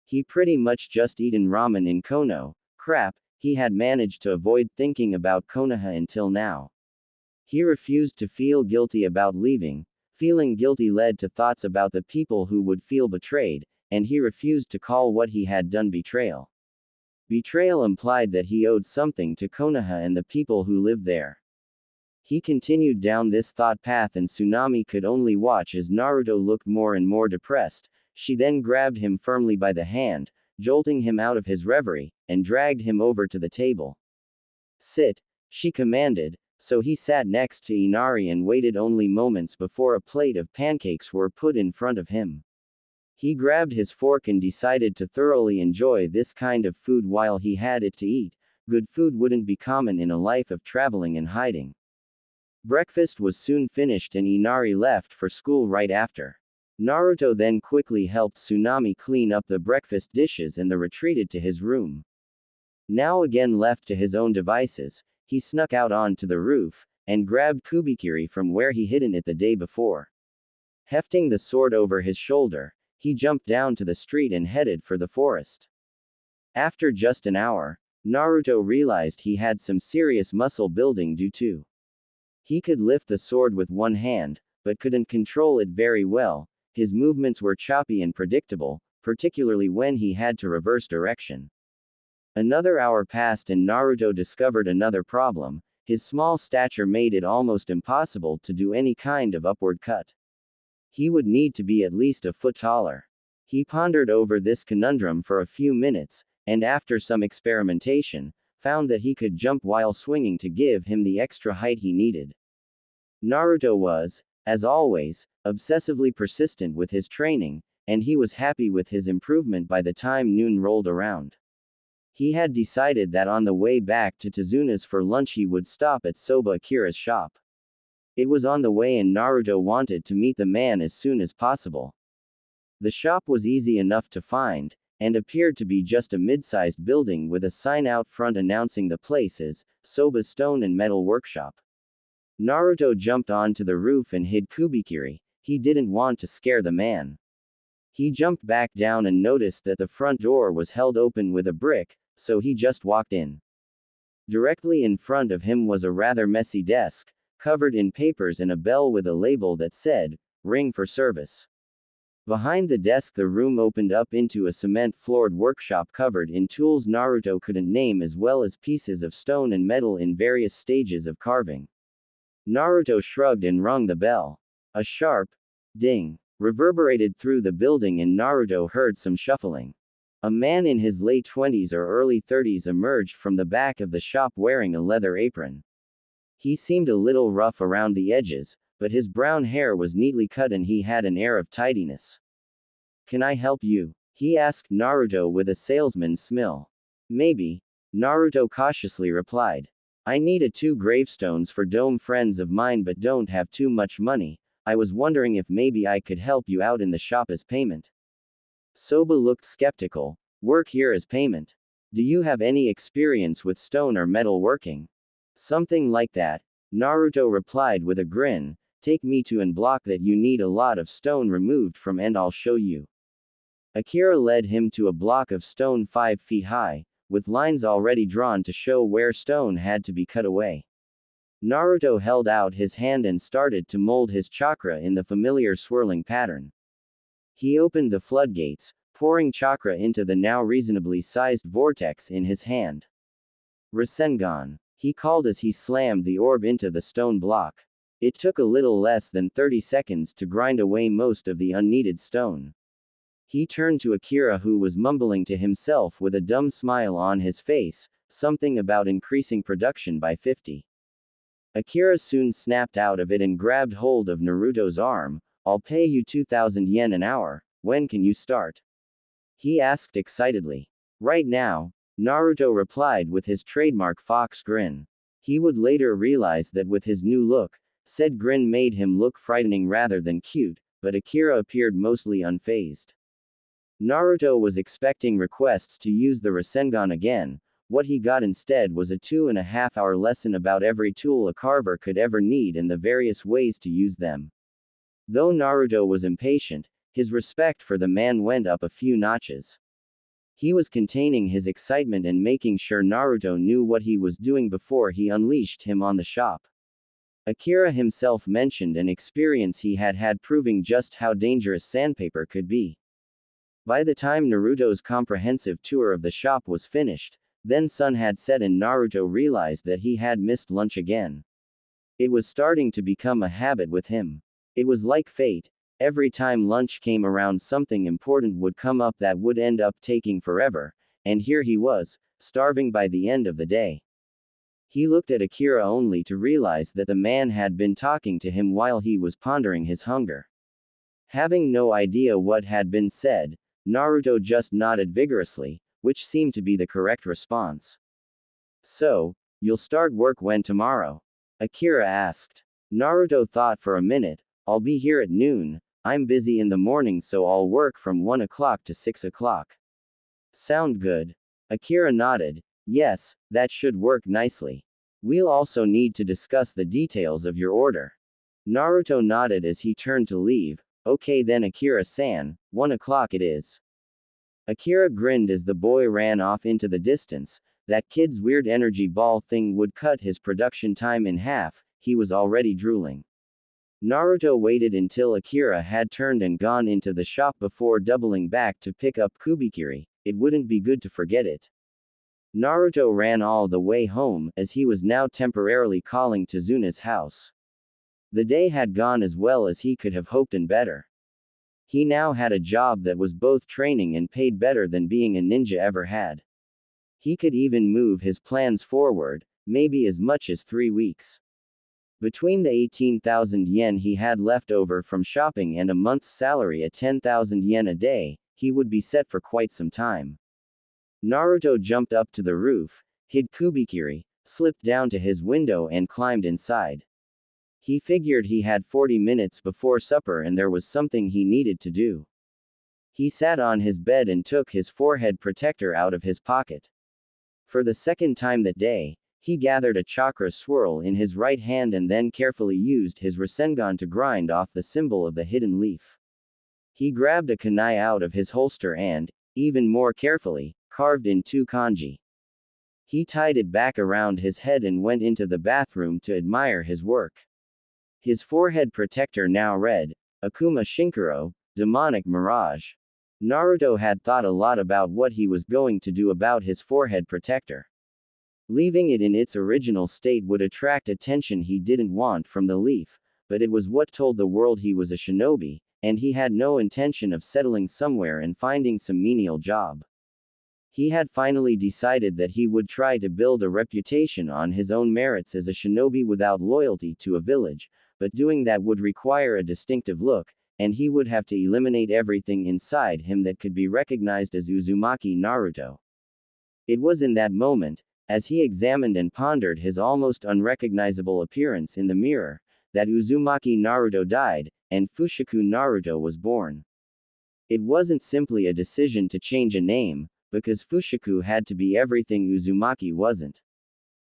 He pretty much just eaten ramen in Konoha. Crap, he had managed to avoid thinking about Konoha until now. He refused to feel guilty about leaving. Feeling guilty led to thoughts about the people who would feel betrayed, and he refused to call what he had done betrayal. Betrayal implied that he owed something to Konoha and the people who lived there. He continued down this thought path and Tsunami could only watch as Naruto looked more and more depressed. She then grabbed him firmly by the hand, jolting him out of his reverie, and dragged him over to the table. Sit, she commanded, so he sat next to Inari and waited only moments before a plate of pancakes were put in front of him. He grabbed his fork and decided to thoroughly enjoy this kind of food while he had it to eat. Good food wouldn't be common in a life of traveling and hiding. Breakfast was soon finished and Inari left for school right after. Naruto then quickly helped Tsunami clean up the breakfast dishes and retreated to his room. Now again left to his own devices, he snuck out onto the roof, and grabbed Kubikiri from where he hidden it the day before. Hefting the sword over his shoulder, he jumped down to the street and headed for the forest. After just an hour, Naruto realized he had some serious muscle building due to. He could lift the sword with one hand, but couldn't control it very well. His movements were choppy and predictable, particularly when he had to reverse direction. Another hour passed and Naruto discovered another problem. His small stature made it almost impossible to do any kind of upward cut. He would need to be at least a foot taller. He pondered over this conundrum for a few minutes, and after some experimentation, found that he could jump while swinging to give him the extra height he needed. Naruto was, as always, obsessively persistent with his training, and he was happy with his improvement by the time noon rolled around. He had decided that on the way back to Tazuna's for lunch he would stop at Soba Akira's shop. It was on the way and Naruto wanted to meet the man as soon as possible. The shop was easy enough to find, and appeared to be just a mid-sized building with a sign out front announcing the place as Soba's Stone and Metal Workshop. Naruto jumped onto the roof and hid Kubikiri. He didn't want to scare the man. He jumped back down and noticed that the front door was held open with a brick, so he just walked in. Directly in front of him was a rather messy desk, covered in papers and a bell with a label that said, "Ring for service." Behind the desk the room opened up into a cement-floored workshop covered in tools Naruto couldn't name as well as pieces of stone and metal in various stages of carving. Naruto shrugged and rung the bell. A sharp ding reverberated through the building and Naruto heard some shuffling. A man in his late 20s or early 30s emerged from the back of the shop wearing a leather apron. He seemed a little rough around the edges, but his brown hair was neatly cut and he had an air of tidiness. "Can I help you?" he asked Naruto with a salesman's smile. "Maybe," Naruto cautiously replied. "I need 2 gravestones for dome friends of mine but don't have too much money. I was wondering if maybe I could help you out in the shop as payment." Soba looked skeptical. "Work here as payment? Do you have any experience with stone or metal working?" "Something like that," Naruto replied with a grin. "Take me to an block that you need a lot of stone removed from and I'll show you." Akira led him to a block of stone 5 feet high, with lines already drawn to show where stone had to be cut away. Naruto held out his hand and started to mold his chakra in the familiar swirling pattern. He opened the floodgates, pouring chakra into the now reasonably sized vortex in his hand. Rasengan, he called as he slammed the orb into the stone block. It took a little less than 30 seconds to grind away most of the unneeded stone. He turned to Akira, who was mumbling to himself with a dumb smile on his face, something about increasing production by 50. Akira soon snapped out of it and grabbed hold of Naruto's arm. "I'll pay you 2,000 yen an hour, when can you start?" he asked excitedly. "Right now," Naruto replied with his trademark fox grin. He would later realize that with his new look, said grin made him look frightening rather than cute, but Akira appeared mostly unfazed. Naruto was expecting requests to use the Rasengan again. What he got instead was a 2.5-hour lesson about every tool a carver could ever need and the various ways to use them. Though Naruto was impatient, his respect for the man went up a few notches. He was containing his excitement and making sure Naruto knew what he was doing before he unleashed him on the shop. Akira himself mentioned an experience he had had proving just how dangerous sandpaper could be. By the time Naruto's comprehensive tour of the shop was finished, then sun had set and Naruto realized that he had missed lunch again. It was starting to become a habit with him. It was like fate. Every time lunch came around, something important would come up that would end up taking forever, and here he was, starving by the end of the day. He looked at Akira only to realize that the man had been talking to him while he was pondering his hunger. Having no idea what had been said, Naruto just nodded vigorously, which seemed to be the correct response. "So, you'll start work when tomorrow?" Akira asked. Naruto thought for a minute. "I'll be here at noon. I'm busy in the morning, so I'll work from 1 o'clock to 6 o'clock. Sound good?" Akira nodded. "Yes, that should work nicely. We'll also need to discuss the details of your order." Naruto nodded as he turned to leave. "Okay then, Akira-san, 1 o'clock it is." Akira grinned as the boy ran off into the distance. That kid's weird energy ball thing would cut his production time in half. He was already drooling. Naruto waited until Akira had turned and gone into the shop before doubling back to pick up Kubikiri. It wouldn't be good to forget it. Naruto ran all the way home, as he was now temporarily calling Tezuna's house. The day had gone as well as he could have hoped and better. He now had a job that was both training and paid better than being a ninja ever had. He could even move his plans forward, maybe as much as 3 weeks. Between the 18,000 yen he had left over from shopping and a month's salary at 10,000 yen a day, he would be set for quite some time. Naruto jumped up to the roof, hid Kubikiri, slipped down to his window and climbed inside. He figured he had 40 minutes before supper and there was something he needed to do. He sat on his bed and took his forehead protector out of his pocket. For the second time that day, he gathered a chakra swirl in his right hand and then carefully used his Rasengan to grind off the symbol of the hidden leaf. He grabbed a kunai out of his holster and, even more carefully, carved in 2 kanji. He tied it back around his head and went into the bathroom to admire his work. His forehead protector now read, Akuma Shinkuro, Demonic Mirage. Naruto had thought a lot about what he was going to do about his forehead protector. Leaving it in its original state would attract attention he didn't want from the leaf, but it was what told the world he was a shinobi, and he had no intention of settling somewhere and finding some menial job. He had finally decided that he would try to build a reputation on his own merits as a shinobi without loyalty to a village, but doing that would require a distinctive look, and he would have to eliminate everything inside him that could be recognized as Uzumaki Naruto. It was in that moment, as he examined and pondered his almost unrecognizable appearance in the mirror, that Uzumaki Naruto died, and Fushaku Naruto was born. It wasn't simply a decision to change a name, because Fushaku had to be everything Uzumaki wasn't.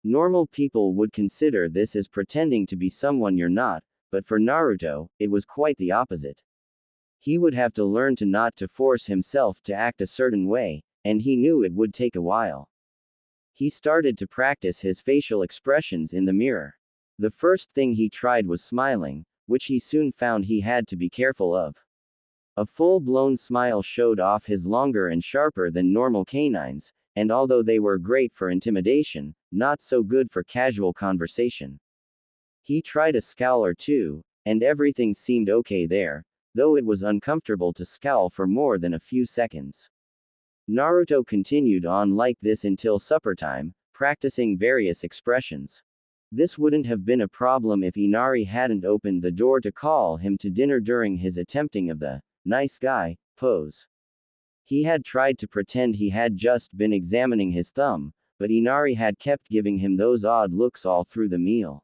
Normal people would consider this as pretending to be someone you're not, but for Naruto, it was quite the opposite. He would have to learn to not to force himself to act a certain way, and he knew it would take a while. He started to practice his facial expressions in the mirror. The first thing he tried was smiling, which he soon found he had to be careful of. A full-blown smile showed off his longer and sharper than normal canines, and although they were great for intimidation, not so good for casual conversation. He tried a scowl or two, and everything seemed okay there, though it was uncomfortable to scowl for more than a few seconds. Naruto continued on like this until supper time, practicing various expressions. This wouldn't have been a problem if Inari hadn't opened the door to call him to dinner during his attempting of the nice guy pose. He had tried to pretend he had just been examining his thumb, but Inari had kept giving him those odd looks all through the meal.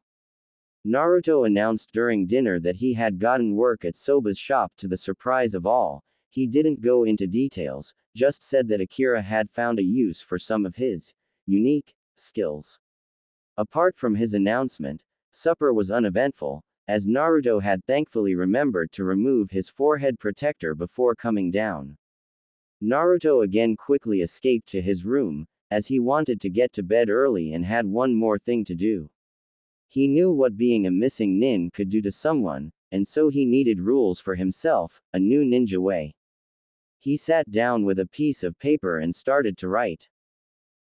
Naruto announced during dinner that he had gotten work at Soba's shop to the surprise of all. He didn't go into details, just said that Akira had found a use for some of his unique skills. Apart from his announcement, supper was uneventful, as Naruto had thankfully remembered to remove his forehead protector before coming down. Naruto again quickly escaped to his room, as he wanted to get to bed early and had one more thing to do. He knew what being a missing nin could do to someone, and so he needed rules for himself, a new ninja way. He sat down with a piece of paper and started to write.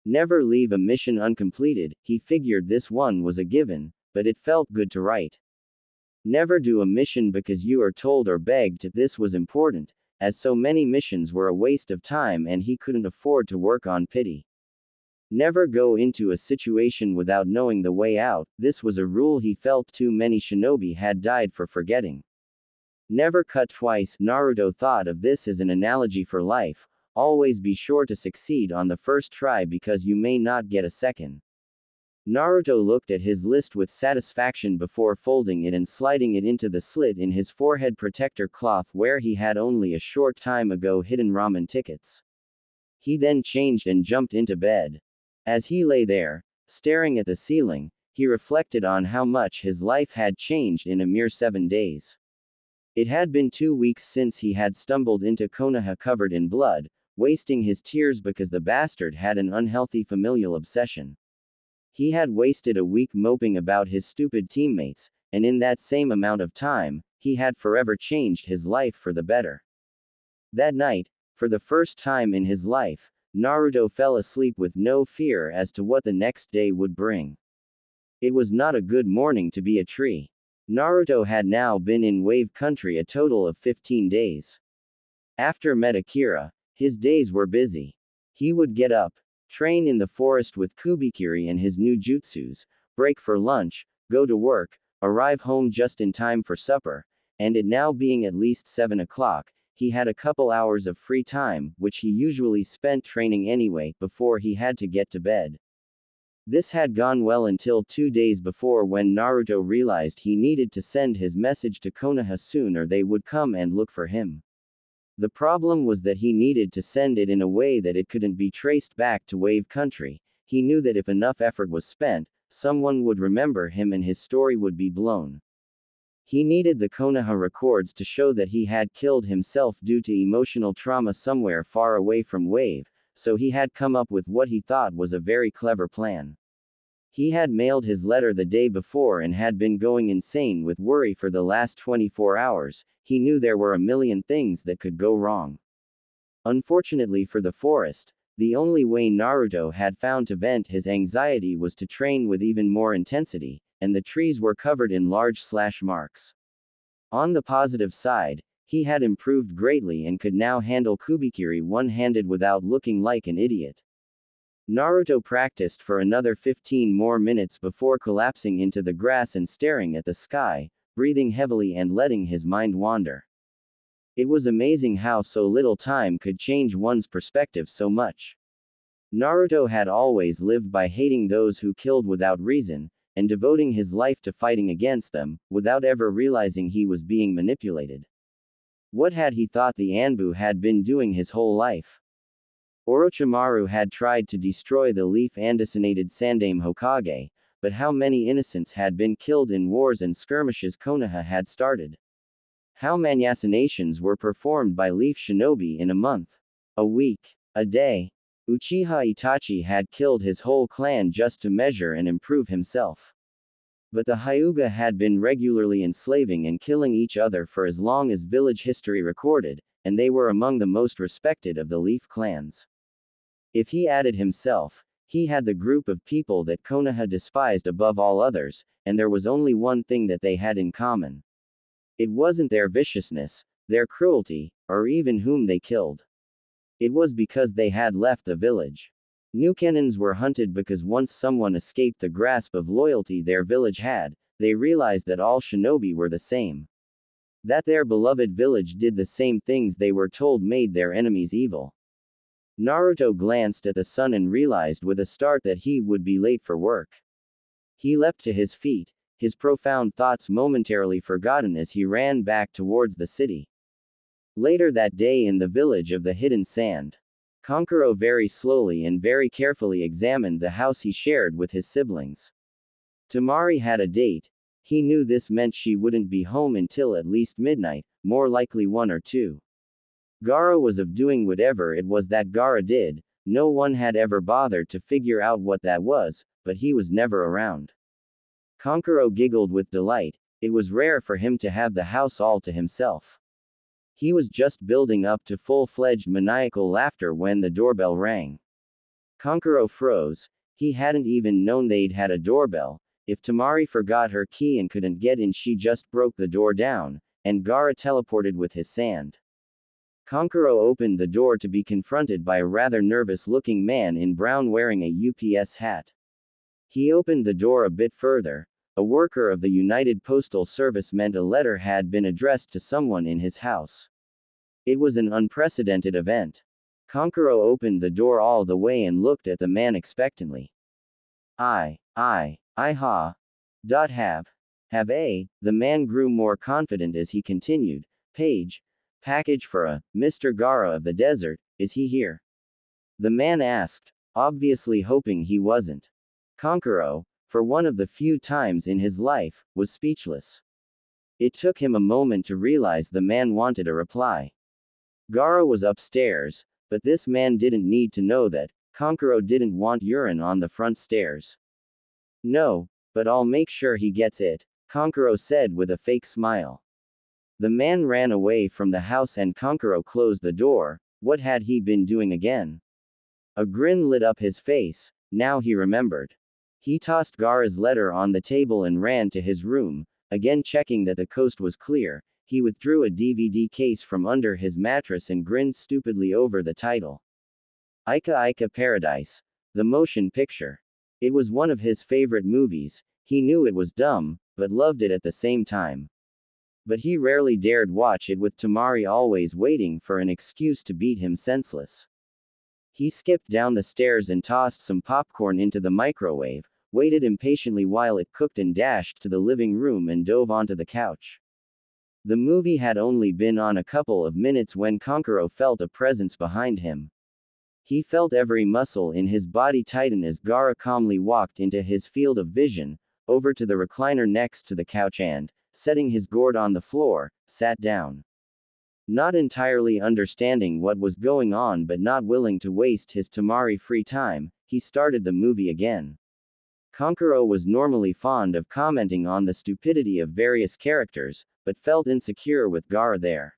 Never leave a mission uncompleted, he figured this one was a given, but it felt good to write. Never do a mission because you are told or begged. This was important, as so many missions were a waste of time and he couldn't afford to work on pity. Never go into a situation without knowing the way out. This was a rule he felt too many shinobi had died for forgetting. Never cut twice. Naruto thought of this as an analogy for life. Always be sure to succeed on the first try because you may not get a second. Naruto looked at his list with satisfaction before folding it and sliding it into the slit in his forehead protector cloth where he had only a short time ago hidden ramen tickets. He then changed and jumped into bed. As he lay there, staring at the ceiling, he reflected on how much his life had changed in a mere 7 days. It had been 2 weeks since he had stumbled into Konoha covered in blood, wasting his tears because the bastard had an unhealthy familial obsession. He had wasted a week moping about his stupid teammates, and in that same amount of time, he had forever changed his life for the better. That night, for the first time in his life, Naruto fell asleep with no fear as to what the next day would bring. It was not a good morning to be a tree. Naruto had now been in Wave Country a total of 15 days. After met Akira, his days were busy. He would get up, train in the forest with Kubikiri and his new jutsus, break for lunch, go to work, arrive home just in time for supper, and it now being at least 7 o'clock, he had a couple hours of free time, which he usually spent training anyway, before he had to get to bed. This had gone well until 2 days before when Naruto realized he needed to send his message to Konoha soon or they would come and look for him. The problem was that he needed to send it in a way that it couldn't be traced back to Wave Country. He knew that if enough effort was spent, someone would remember him and his story would be blown. He needed the Konoha records to show that he had killed himself due to emotional trauma somewhere far away from Wave, so he had come up with what he thought was a very clever plan. He had mailed his letter the day before and had been going insane with worry for the last 24 hours. He knew there were a million things that could go wrong. Unfortunately for the forest, the only way Naruto had found to vent his anxiety was to train with even more intensity, and the trees were covered in large slash marks. On the positive side, he had improved greatly and could now handle Kubikiri one-handed without looking like an idiot. Naruto practiced for another 15 more minutes before collapsing into the grass and staring at the sky, breathing heavily and letting his mind wander. It was amazing how so little time could change one's perspective so much. Naruto had always lived by hating those who killed without reason, and devoting his life to fighting against them, without ever realizing he was being manipulated. What had he thought the Anbu had been doing his whole life? Orochimaru had tried to destroy the leaf-andesinated Sandaime Hokage, but how many innocents had been killed in wars and skirmishes Konoha had started? How many assassinations were performed by leaf shinobi in a month? A week? A day? Uchiha Itachi had killed his whole clan just to measure and improve himself. But the Hyuga had been regularly enslaving and killing each other for as long as village history recorded, and they were among the most respected of the Leaf clans. If he added himself, he had the group of people that Konoha despised above all others, and there was only one thing that they had in common. It wasn't their viciousness, their cruelty, or even whom they killed. It was because they had left the village. New cannons were hunted because once someone escaped the grasp of loyalty their village had, they realized that all shinobi were the same. That their beloved village did the same things they were told made their enemies evil. Naruto glanced at the sun and realized with a start that he would be late for work. He leapt to his feet, his profound thoughts momentarily forgotten as he ran back towards the city. Later that day in the village of the Hidden Sand, Kankuro very slowly and very carefully examined the house he shared with his siblings. Temari had a date. He knew this meant she wouldn't be home until at least midnight, more likely 1 or 2. Gaara was of doing whatever it was that Gaara did. No one had ever bothered to figure out what that was, but he was never around. Kankuro giggled with delight. It was rare for him to have the house all to himself. He was just building up to full-fledged maniacal laughter when the doorbell rang. Kankuro froze. He hadn't even known they'd had a doorbell. If Temari forgot her key and couldn't get in, she just broke the door down, and Gaara teleported with his sand. Kankuro opened the door to be confronted by a rather nervous-looking man in brown wearing a UPS hat. He opened the door a bit further. A worker of the United Postal Service meant a letter had been addressed to someone in his house. It was an unprecedented event. Kankuro opened the door all the way and looked at the man expectantly. Have a. The man grew more confident as he continued. Package for Mr. Gaara of the desert, is he here? The man asked, obviously hoping he wasn't. Kankuro, for one of the few times in his life, was speechless. It took him a moment to realize the man wanted a reply. Gaara was upstairs, but this man didn't need to know that. Kankuro didn't want urine on the front stairs. No, but I'll make sure he gets it, Kankuro said with a fake smile. The man ran away from the house and Kankuro closed the door. What had he been doing again? A grin lit up his face. Now he remembered. He tossed Gaara's letter on the table and ran to his room, again checking that the coast was clear. He withdrew a DVD case from under his mattress and grinned stupidly over the title. Ika Ika Paradise. The motion picture. It was one of his favorite movies. He knew it was dumb, but loved it at the same time. But he rarely dared watch it with Temari always waiting for an excuse to beat him senseless. He skipped down the stairs and tossed some popcorn into the microwave, waited impatiently while it cooked and dashed to the living room and dove onto the couch. The movie had only been on a couple of minutes when Kankuro felt a presence behind him. He felt every muscle in his body tighten as Gaara calmly walked into his field of vision, over to the recliner next to the couch and, setting his gourd on the floor, sat down. Not entirely understanding what was going on but not willing to waste his Temari free time, he started the movie again. Kankuro was normally fond of commenting on the stupidity of various characters, but felt insecure with Gaara there.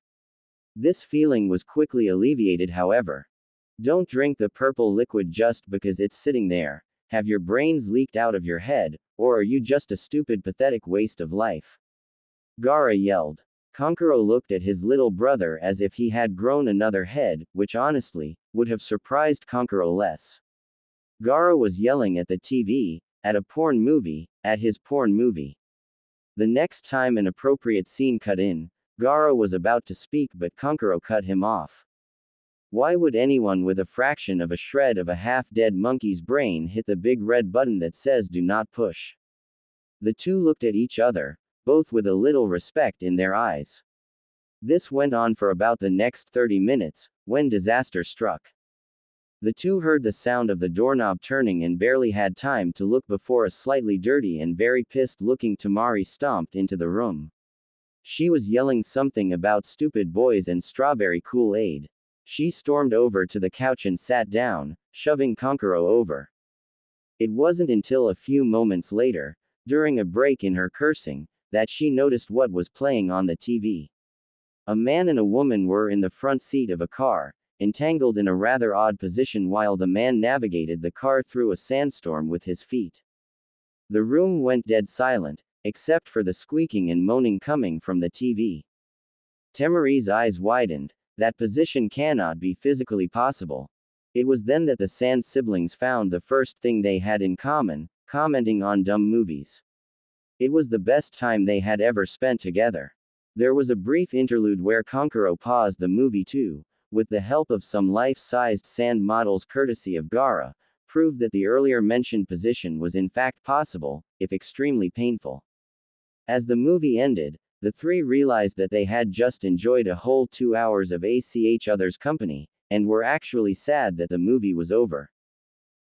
This feeling was quickly alleviated, however. Don't drink the purple liquid just because it's sitting there. Have your brains leaked out of your head, or are you just a stupid, pathetic waste of life? Gaara yelled. Kankuro looked at his little brother as if he had grown another head, which honestly, would have surprised Kankuro less. Gaara was yelling at the TV, at a porn movie, at his porn movie. The next time an appropriate scene cut in, Gaara was about to speak but Kankuro cut him off. Why would anyone with a fraction of a shred of a half-dead monkey's brain hit the big red button that says do not push? The two looked at each other, both with a little respect in their eyes. This went on for about the next 30 minutes, when disaster struck. The two heard the sound of the doorknob turning and barely had time to look before a slightly dirty and very pissed-looking Temari stomped into the room. She was yelling something about stupid boys and strawberry Kool-Aid. She stormed over to the couch and sat down, shoving Kankuro over. It wasn't until a few moments later, during a break in her cursing, that she noticed what was playing on the TV. A man and a woman were in the front seat of a car, entangled in a rather odd position while the man navigated the car through a sandstorm with his feet. The room went dead silent, except for the squeaking and moaning coming from the TV. Temari's eyes widened. That position cannot be physically possible. It was then that the Sand siblings found the first thing they had in common, commenting on dumb movies. It was the best time they had ever spent together. There was a brief interlude where Konkuro paused the movie to, with the help of some life-sized sand models courtesy of Gaara, prove that the earlier mentioned position was in fact possible, if extremely painful. As the movie ended, the three realized that they had just enjoyed a whole 2 hours of each other's company, and were actually sad that the movie was over.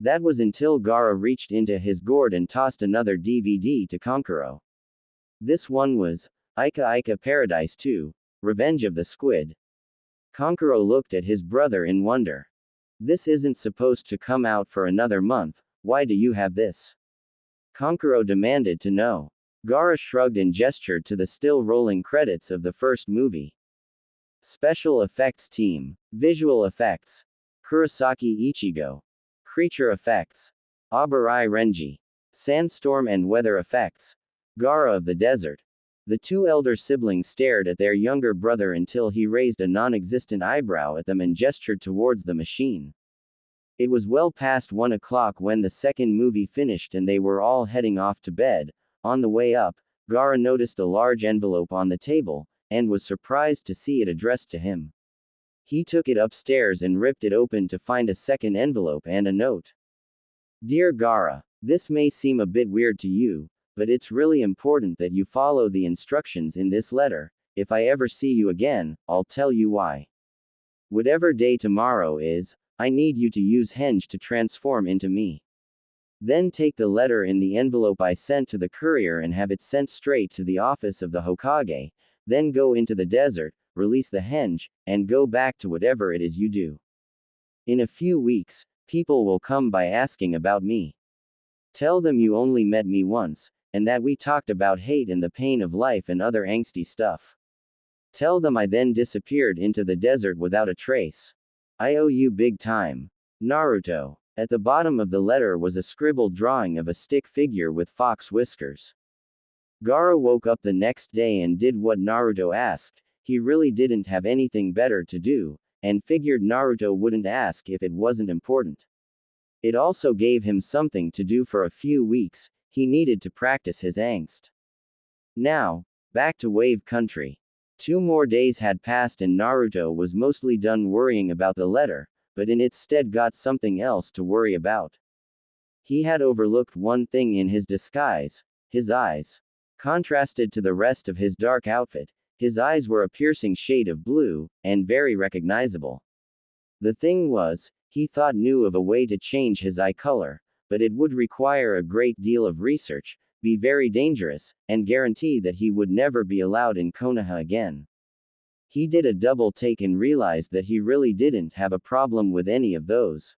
That was until Gaara reached into his gourd and tossed another DVD to Konkuro. This one was Ika Ika Paradise 2, Revenge of the Squid. Konkuro looked at his brother in wonder. This isn't supposed to come out for another month, why do you have this? Konkuro demanded to know. Gaara shrugged and gestured to the still rolling credits of the first movie. Special Effects Team. Visual Effects. Kurosaki Ichigo. Creature Effects. Abarai Renji. Sandstorm and Weather Effects. Gaara of the Desert. The two elder siblings stared at their younger brother until he raised a non-existent eyebrow at them and gestured towards the machine. It was well past 1 o'clock when the second movie finished and they were all heading off to bed. On the way up, Gaara noticed a large envelope on the table, and was surprised to see it addressed to him. He took it upstairs and ripped it open to find a second envelope and a note. Dear Gaara, this may seem a bit weird to you, but it's really important that you follow the instructions in this letter. If I ever see you again, I'll tell you why. Whatever day tomorrow is, I need you to use Henge to transform into me. Then take the letter in the envelope I sent to the courier and have it sent straight to the office of the Hokage, then go into the desert, release the Henge, and go back to whatever it is you do. In a few weeks, people will come by asking about me. Tell them you only met me once, and that we talked about hate and the pain of life and other angsty stuff. Tell them I then disappeared into the desert without a trace. I owe you big time. Naruto. At the bottom of the letter was a scribbled drawing of a stick figure with fox whiskers. Gaara woke up the next day and did what Naruto asked. He really didn't have anything better to do, and figured Naruto wouldn't ask if it wasn't important. It also gave him something to do for a few weeks. He needed to practice his angst. Now, back to Wave Country. 2 more days had passed and Naruto was mostly done worrying about the letter, but in its stead got something else to worry about. He had overlooked one thing in his disguise: his eyes. Contrasted to the rest of his dark outfit, his eyes were a piercing shade of blue, and very recognizable. The thing was, he thought knew of a way to change his eye color, but it would require a great deal of research, be very dangerous, and guarantee that he would never be allowed in Konoha again. He did a double take and realized that he really didn't have a problem with any of those.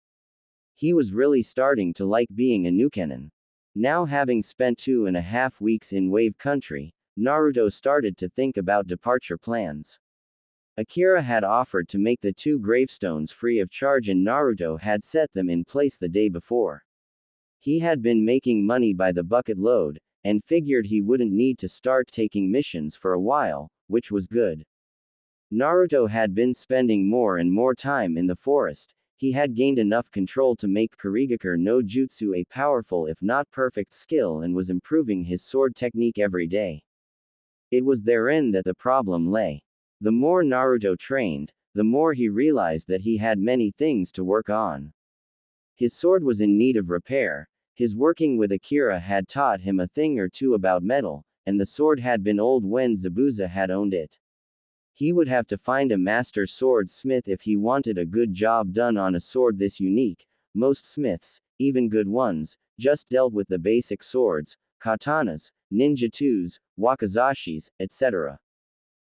He was really starting to like being a Nukenin. Now having spent 2.5 weeks in Wave Country, Naruto started to think about departure plans. Akira had offered to make the 2 gravestones free of charge and Naruto had set them in place the day before. He had been making money by the bucket load, and figured he wouldn't need to start taking missions for a while, which was good. Naruto had been spending more and more time in the forest. He had gained enough control to make Kurigakure no Jutsu a powerful if not perfect skill and was improving his sword technique every day. It was therein that the problem lay. The more Naruto trained, the more he realized that he had many things to work on. His sword was in need of repair. His working with Akira had taught him a thing or two about metal, and the sword had been old when Zabuza had owned it. He would have to find a master swordsmith if he wanted a good job done on a sword this unique. Most smiths, even good ones, just dealt with the basic swords, katanas, ninjatus, wakizashis, etc.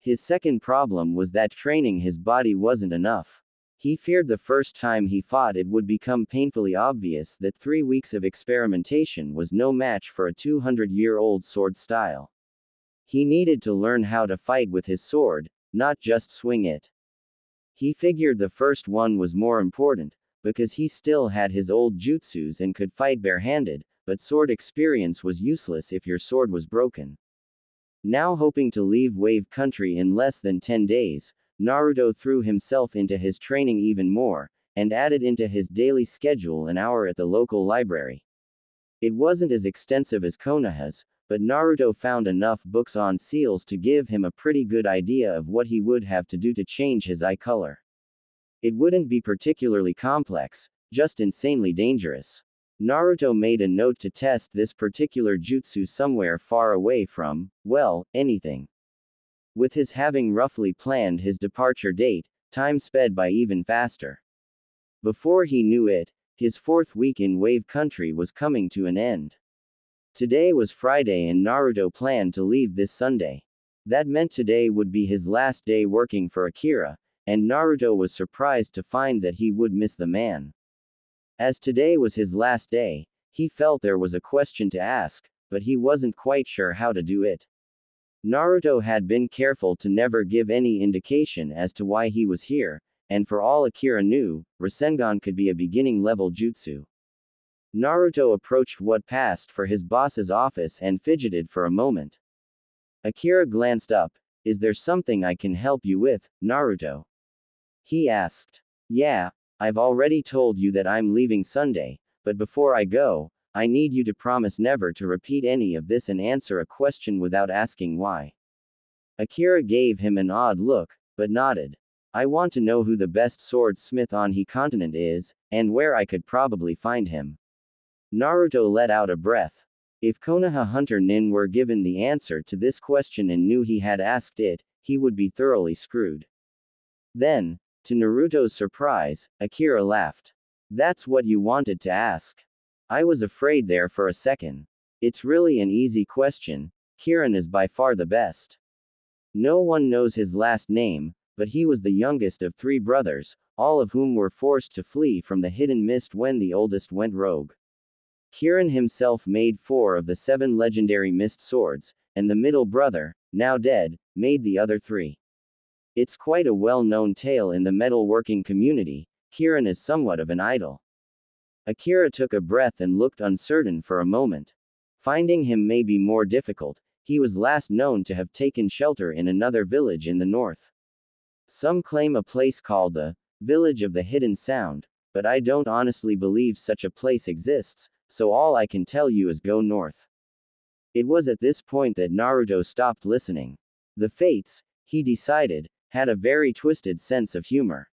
His second problem was that training his body wasn't enough. He feared the first time he fought it would become painfully obvious that 3 weeks of experimentation was no match for a 200-year-old sword style. He needed to learn how to fight with his sword, not just swing it. He figured the first one was more important, because he still had his old jutsus and could fight barehanded, but sword experience was useless if your sword was broken. Now hoping to leave Wave Country in less than 10 days, Naruto threw himself into his training even more, and added into his daily schedule an hour at the local library. It wasn't as extensive as Konoha's, but Naruto found enough books on seals to give him a pretty good idea of what he would have to do to change his eye color. It wouldn't be particularly complex, just insanely dangerous. Naruto made a note to test this particular jutsu somewhere far away from, well, anything. With his having roughly planned his departure date, time sped by even faster. Before he knew it, his 4th week in Wave Country was coming to an end. Today was Friday and Naruto planned to leave this Sunday. That meant today would be his last day working for Akira, and Naruto was surprised to find that he would miss the man. As today was his last day, he felt there was a question to ask, but he wasn't quite sure how to do it. Naruto had been careful to never give any indication as to why he was here, and for all Akira knew, Rasengan could be a beginning-level jutsu. Naruto approached what passed for his boss's office and fidgeted for a moment. Akira glanced up. "Is there something I can help you with, Naruto?" he asked. "Yeah, I've already told you that I'm leaving Sunday, but before I go, I need you to promise never to repeat any of this and answer a question without asking why." Akira gave him an odd look, but nodded. "I want to know who the best swordsmith on He continent is, and where I could probably find him." Naruto let out a breath. If Konoha Hunter Nin were given the answer to this question and knew he had asked it, he would be thoroughly screwed. Then, to Naruto's surprise, Akira laughed. "That's what you wanted to ask. I was afraid there for a second. It's really an easy question. Kirin is by far the best. No one knows his last name, but he was the youngest of 3 brothers, all of whom were forced to flee from the hidden mist when the oldest went rogue. Kirin himself made 4 of the 7 legendary mist swords, and the middle brother, now dead, made the other 3. It's quite a well-known tale in the metalworking community. Kirin is somewhat of an idol." Akira took a breath and looked uncertain for a moment. Finding him may be more difficult. He was last known to have taken shelter in another village in the north. Some claim a place called the Village of the Hidden Sound, but I don't honestly believe such a place exists, so all I can tell you is go north. It was at this point that Naruto stopped listening. The fates, he decided, had a very twisted sense of humor.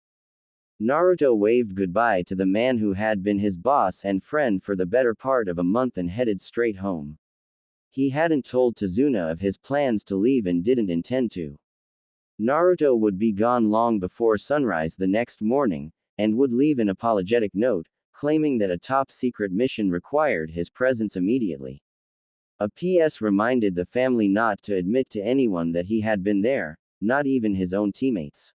Naruto waved goodbye to the man who had been his boss and friend for the better part of a month and headed straight home. He hadn't told Tazuna of his plans to leave and didn't intend to. Naruto would be gone long before sunrise the next morning, and would leave an apologetic note, claiming that a top-secret mission required his presence immediately. A PS reminded the family not to admit to anyone that he had been there, not even his own teammates.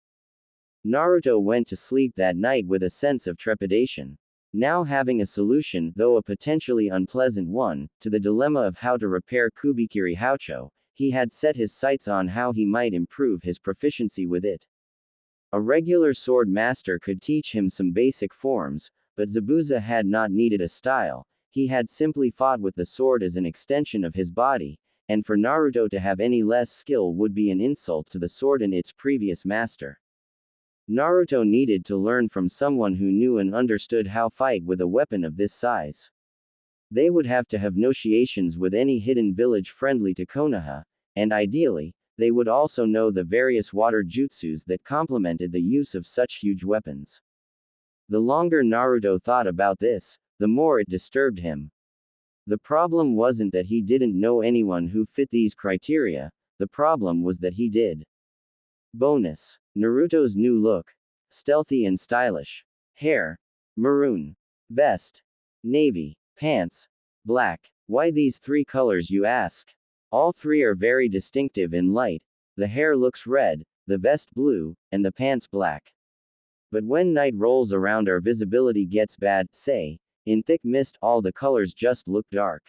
Naruto went to sleep that night with a sense of trepidation. Now having a solution, though a potentially unpleasant one, to the dilemma of how to repair Kubikiri Haucho, he had set his sights on how he might improve his proficiency with it. A regular sword master could teach him some basic forms, but Zabuza had not needed a style. He had simply fought with the sword as an extension of his body, and for Naruto to have any less skill would be an insult to the sword and its previous master. Naruto needed to learn from someone who knew and understood how to fight with a weapon of this size. They would have to have negotiations with any hidden village friendly to Konoha, and ideally, they would also know the various water jutsus that complemented the use of such huge weapons. The longer Naruto thought about this, the more it disturbed him. The problem wasn't that he didn't know anyone who fit these criteria, the problem was that he did. Bonus. Naruto's new look. Stealthy and stylish. Hair. Maroon. Vest. Navy. Pants. Black. Why these 3 colors, you ask? All 3 are very distinctive in light. The hair looks red, the vest blue, and the pants black. But when night rolls around or visibility gets bad, say, in thick mist, all the colors just look dark.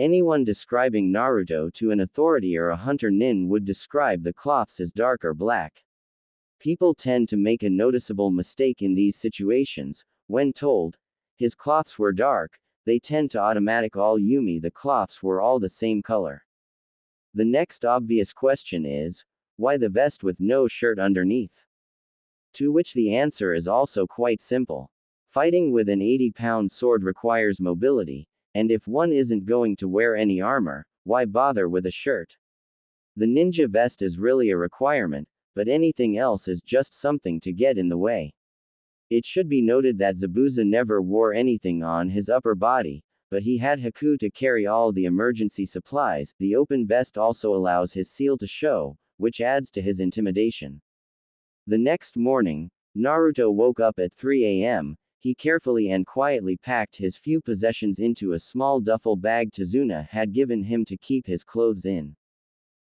Anyone describing Naruto to an authority or a hunter nin would describe the cloths as dark or black. People tend to make a noticeable mistake in these situations. When told, his cloths were dark, they tend to automatic all Yumi the cloths were all the same color. The next obvious question is, why the vest with no shirt underneath? To which the answer is also quite simple. Fighting with an 80-pound sword requires mobility, and if one isn't going to wear any armor, why bother with a shirt? The ninja vest is really a requirement, but anything else is just something to get in the way. It should be noted that Zabuza never wore anything on his upper body, but he had Haku to carry all the emergency supplies. The open vest also allows his seal to show, which adds to his intimidation. The next morning, Naruto woke up at 3 a.m. He carefully and quietly packed his few possessions into a small duffel bag Tazuna had given him to keep his clothes in.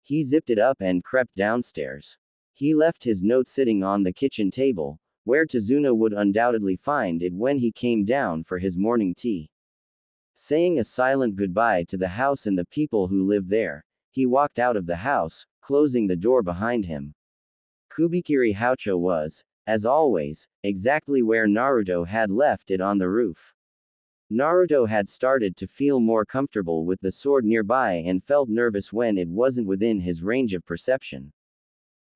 He zipped it up and crept downstairs. He left his note sitting on the kitchen table, where Tazuna would undoubtedly find it when he came down for his morning tea. Saying a silent goodbye to the house and the people who lived there, he walked out of the house, closing the door behind him. Kubikiri Haucho was, as always, exactly where Naruto had left it on the roof. Naruto had started to feel more comfortable with the sword nearby and felt nervous when it wasn't within his range of perception.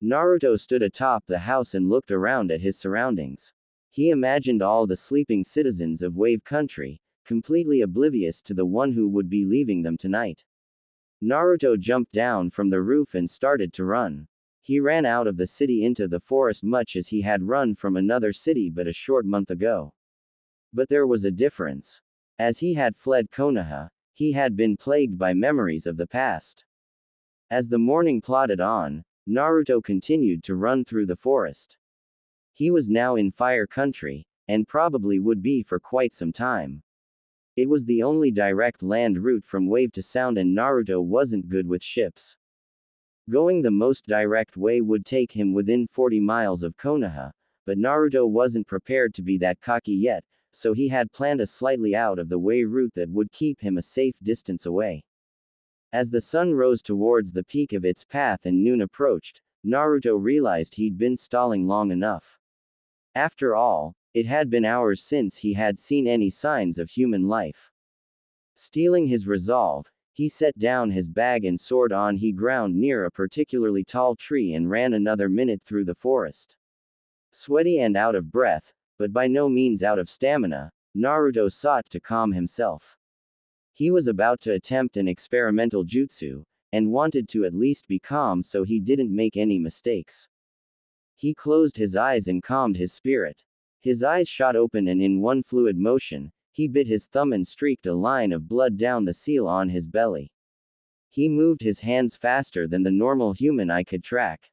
Naruto stood atop the house and looked around at his surroundings. He imagined all the sleeping citizens of Wave Country, completely oblivious to the one who would be leaving them tonight. Naruto jumped down from the roof and started to run. He ran out of the city into the forest much as he had run from another city but a short month ago. But there was a difference. As he had fled Konoha, he had been plagued by memories of the past. As the morning plodded on, Naruto continued to run through the forest. He was now in Fire Country, and probably would be for quite some time. It was the only direct land route from Wave to Sound and Naruto wasn't good with ships. Going the most direct way would take him within 40 miles of Konoha, but Naruto wasn't prepared to be that cocky yet, so he had planned a slightly out of the way route that would keep him a safe distance away. As the sun rose towards the peak of its path and noon approached, Naruto realized he'd been stalling long enough. After all, it had been hours since he had seen any signs of human life. Steeling his resolve, he set down his bag and sword on the ground near a particularly tall tree and ran another minute through the forest. Sweaty and out of breath, but by no means out of stamina, Naruto sought to calm himself. He was about to attempt an experimental jutsu, and wanted to at least be calm so he didn't make any mistakes. He closed his eyes and calmed his spirit. His eyes shot open and in one fluid motion, he bit his thumb and streaked a line of blood down the seal on his belly. He moved his hands faster than the normal human eye could track.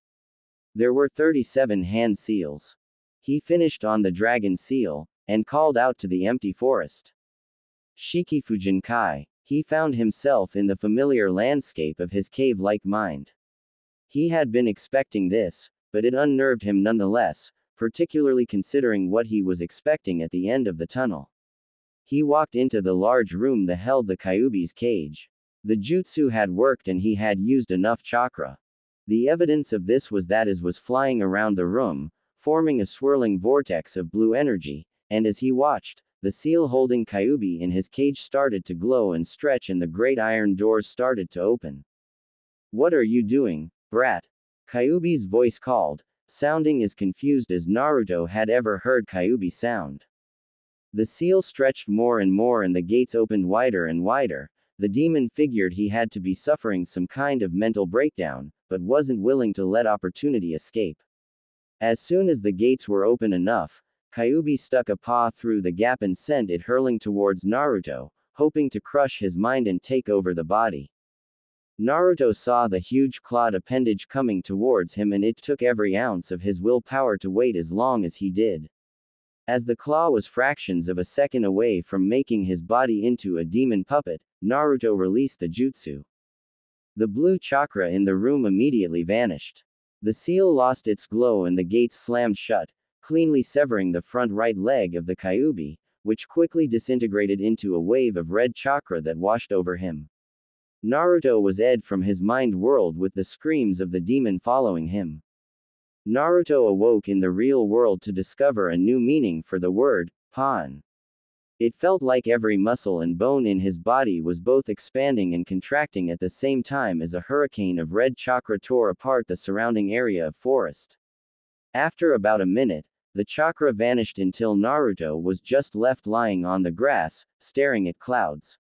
There were 37 hand seals. He finished on the dragon seal, and called out to the empty forest. Shikifujin Kai. He found himself in the familiar landscape of his cave-like mind. He had been expecting this, but it unnerved him nonetheless, particularly considering what he was expecting at the end of the tunnel. He walked into the large room that held the Kyuubi's cage. The jutsu had worked and he had used enough chakra. The evidence of this was that as was flying around the room, forming a swirling vortex of blue energy, and as he watched, the seal holding Kyuubi in his cage started to glow and stretch and the great iron doors started to open. "What are you doing, brat?" Kyuubi's voice called, sounding as confused as Naruto had ever heard Kyuubi sound. The seal stretched more and more and the gates opened wider and wider. The demon figured he had to be suffering some kind of mental breakdown, but wasn't willing to let opportunity escape. As soon as the gates were open enough, Kyuubi stuck a paw through the gap and sent it hurling towards Naruto, hoping to crush his mind and take over the body. Naruto saw the huge clawed appendage coming towards him and it took every ounce of his willpower to wait as long as he did. As the claw was fractions of a second away from making his body into a demon puppet, Naruto released the jutsu. The blue chakra in the room immediately vanished. The seal lost its glow and the gates slammed shut, cleanly severing the front right leg of the Kyuubi, which quickly disintegrated into a wave of red chakra that washed over him. Naruto was ed from his mind world with the screams of the demon following him. Naruto awoke in the real world to discover a new meaning for the word, pan. It felt like every muscle and bone in his body was both expanding and contracting at the same time as a hurricane of red chakra tore apart the surrounding area of forest. After about a minute, the chakra vanished until Naruto was just left lying on the grass, staring at clouds.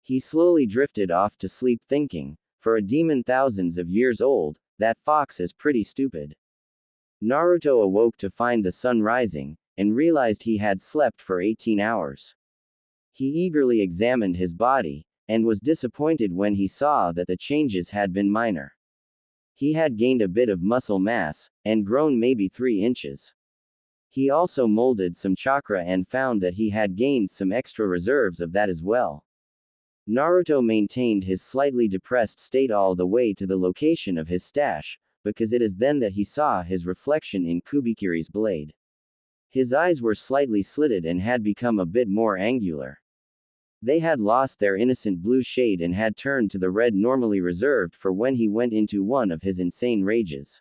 He slowly drifted off to sleep thinking, for a demon thousands of years old, that fox is pretty stupid. Naruto awoke to find the sun rising, and realized he had slept for 18 hours. He eagerly examined his body, and was disappointed when he saw that the changes had been minor. He had gained a bit of muscle mass, and grown maybe 3 inches. He also molded some chakra and found that he had gained some extra reserves of that as well. Naruto maintained his slightly depressed state all the way to the location of his stash, because it is then that he saw his reflection in Kubikiri's blade. His eyes were slightly slitted and had become a bit more angular. They had lost their innocent blue shade and had turned to the red normally reserved for when he went into one of his insane rages.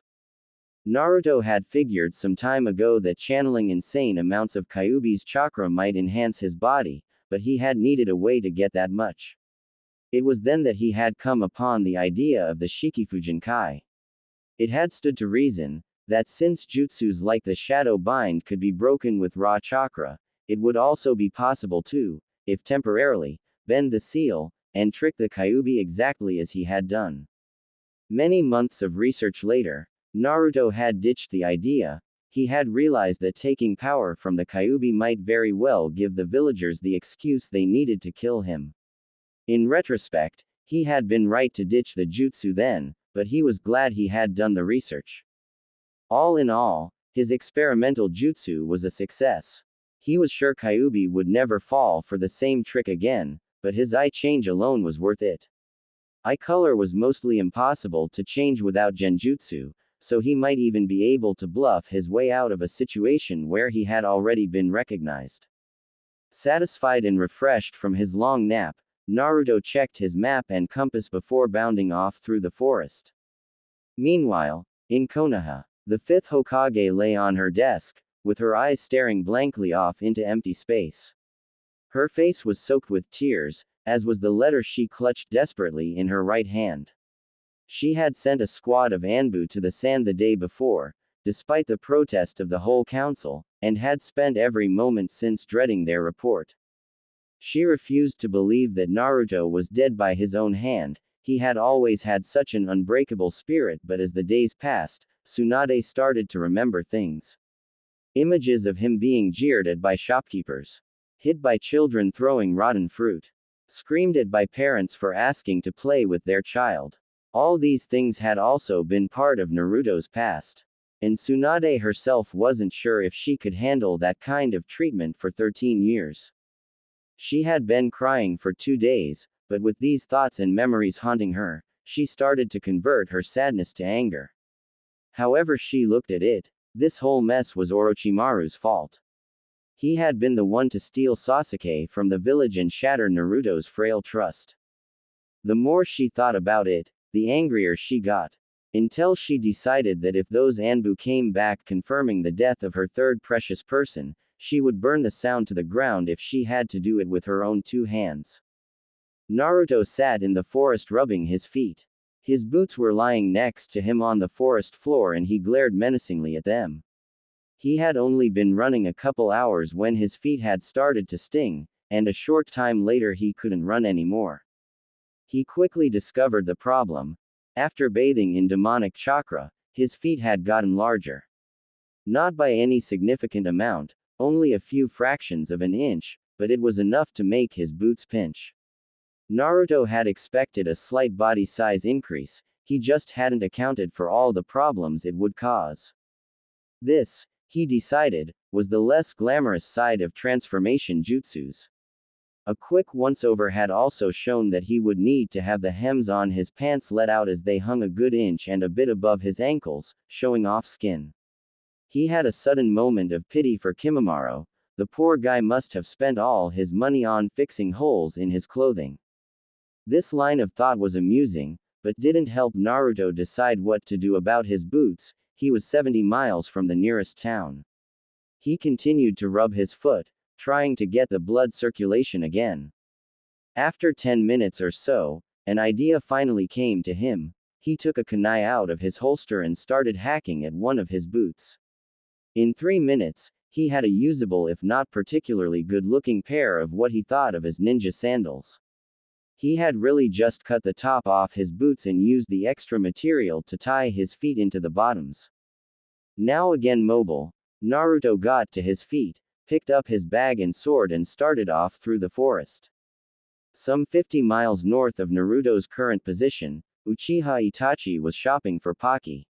Naruto had figured some time ago that channeling insane amounts of Kyuubi's chakra might enhance his body, but he had needed a way to get that much. It was then that he had come upon the idea of the Shikifujin Kai. It had stood to reason that since jutsus like the shadow bind could be broken with raw chakra, it would also be possible to, if temporarily, bend the seal, and trick the Kyuubi exactly as he had done. Many months of research later, Naruto had ditched the idea. He had realized that taking power from the Kyuubi might very well give the villagers the excuse they needed to kill him. In retrospect, he had been right to ditch the jutsu then, but he was glad he had done the research. All in all, his experimental jutsu was a success. He was sure Kyuubi would never fall for the same trick again, but his eye change alone was worth it. Eye color was mostly impossible to change without genjutsu, so he might even be able to bluff his way out of a situation where he had already been recognized. Satisfied and refreshed from his long nap, Naruto checked his map and compass before bounding off through the forest. Meanwhile, in Konoha, the fifth Hokage lay on her desk, with her eyes staring blankly off into empty space. Her face was soaked with tears, as was the letter she clutched desperately in her right hand. She had sent a squad of Anbu to the sand the day before, despite the protest of the whole council, and had spent every moment since dreading their report. She refused to believe that Naruto was dead by his own hand. He had always had such an unbreakable spirit, but as the days passed, Tsunade started to remember things. Images of him being jeered at by shopkeepers, hit by children throwing rotten fruit, screamed at by parents for asking to play with their child. All these things had also been part of Naruto's past. And Tsunade herself wasn't sure if she could handle that kind of treatment for 13 years. She had been crying for 2 days, but with these thoughts and memories haunting her, she started to convert her sadness to anger. However she looked at it, this whole mess was Orochimaru's fault. He had been the one to steal Sasuke from the village and shatter Naruto's frail trust. The more she thought about it, the angrier she got. Until she decided that if those Anbu came back confirming the death of her third precious person, she would burn the sound to the ground if she had to do it with her own 2 hands. Naruto sat in the forest rubbing his feet. His boots were lying next to him on the forest floor and he glared menacingly at them. He had only been running a couple hours when his feet had started to sting, and a short time later he couldn't run anymore. He quickly discovered the problem. After bathing in demonic chakra, his feet had gotten larger. Not by any significant amount, only a few fractions of an inch, but it was enough to make his boots pinch. Naruto had expected a slight body size increase, he just hadn't accounted for all the problems it would cause. This, he decided, was the less glamorous side of transformation jutsus. A quick once-over had also shown that he would need to have the hems on his pants let out as they hung a good inch and a bit above his ankles, showing off skin. He had a sudden moment of pity for Kimimaro. The poor guy must have spent all his money on fixing holes in his clothing. This line of thought was amusing, but didn't help Naruto decide what to do about his boots. He was 70 miles from the nearest town. He continued to rub his foot, trying to get the blood circulation again. After 10 minutes or so, an idea finally came to him. He took a kunai out of his holster and started hacking at one of his boots. In 3 minutes, he had a usable if not particularly good-looking pair of what he thought of as ninja sandals. He had really just cut the top off his boots and used the extra material to tie his feet into the bottoms. Now again mobile, Naruto got to his feet, picked up his bag and sword and started off through the forest. Some 50 miles north of Naruto's current position, Uchiha Itachi was shopping for Pocky.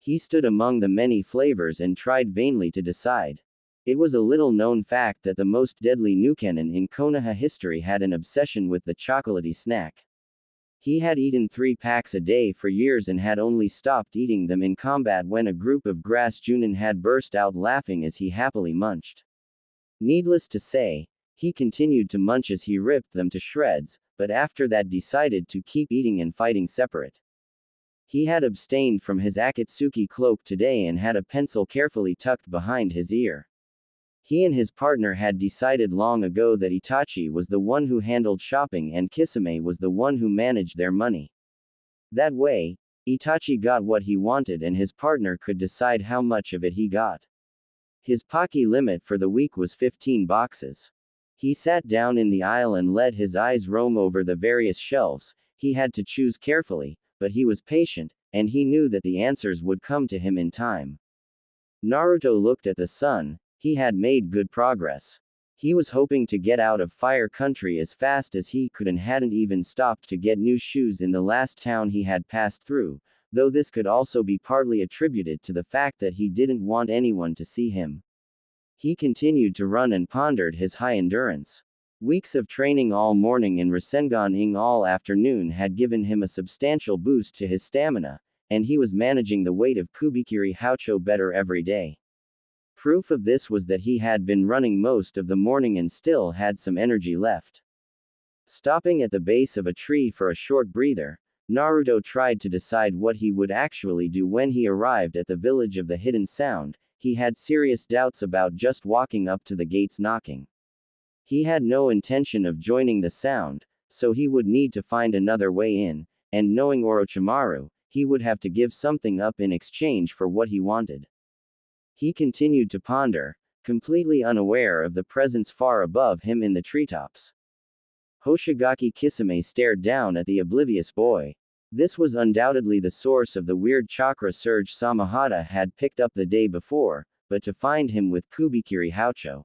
He stood among the many flavors and tried vainly to decide. It was a little-known fact that the most deadly Nukenin in Konoha history had an obsession with the chocolatey snack. He had eaten 3 packs a day for years and had only stopped eating them in combat when a group of grass Junin had burst out laughing as he happily munched. Needless to say, he continued to munch as he ripped them to shreds, but after that decided to keep eating and fighting separate. He had abstained from his Akatsuki cloak today and had a pencil carefully tucked behind his ear. He and his partner had decided long ago that Itachi was the one who handled shopping and Kisame was the one who managed their money. That way, Itachi got what he wanted and his partner could decide how much of it he got. His Pocky limit for the week was 15 boxes. He sat down in the aisle and let his eyes roam over the various shelves. He had to choose carefully, but he was patient, and he knew that the answers would come to him in time. Naruto looked at the sun. He had made good progress. He was hoping to get out of Fire Country as fast as he could and hadn't even stopped to get new shoes in the last town he had passed through, though this could also be partly attributed to the fact that he didn't want anyone to see him. He continued to run and pondered his high endurance. Weeks of training all morning and Rasengan-ing all afternoon had given him a substantial boost to his stamina, and he was managing the weight of Kubikiri Haucho better every day. Proof of this was that he had been running most of the morning and still had some energy left. Stopping at the base of a tree for a short breather, Naruto tried to decide what he would actually do when he arrived at the village of the hidden sound. He had serious doubts about just walking up to the gates knocking. He had no intention of joining the sound, so he would need to find another way in, and knowing Orochimaru, he would have to give something up in exchange for what he wanted. He continued to ponder, completely unaware of the presence far above him in the treetops. Hoshigaki Kisame stared down at the oblivious boy. This was undoubtedly the source of the weird chakra surge Samahata had picked up the day before, but to find him with Kubikiri Haucho.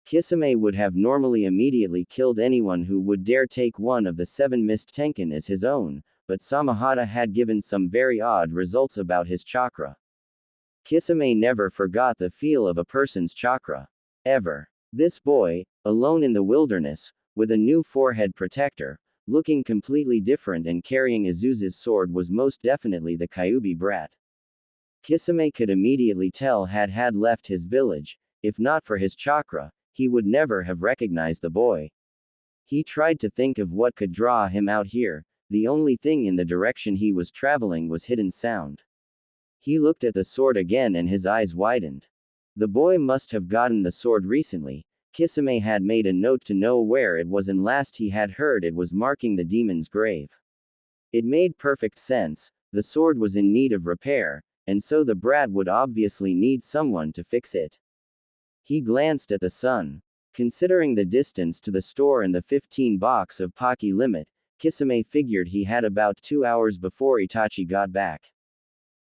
Kisame would have normally immediately killed anyone who would dare take one of the 7 mist Tenkan as his own, but Samahata had given some very odd results about his chakra. Kisame never forgot the feel of a person's chakra. Ever. This boy, alone in the wilderness, with a new forehead protector, looking completely different and carrying Azusa's sword was most definitely the Kyuubi brat. Kisame could immediately tell had left his village. If not for his chakra, he would never have recognized the boy. He tried to think of what could draw him out here. The only thing in the direction he was traveling was hidden sound. He looked at the sword again and his eyes widened. The boy must have gotten the sword recently. Kisame had made a note to know where it was and last he had heard it was marking the demon's grave. It made perfect sense. The sword was in need of repair, and so the brat would obviously need someone to fix it. He glanced at the sun. Considering the distance to the store and the 15 box of Pocky limit, Kisame figured he had about 2 hours before Itachi got back.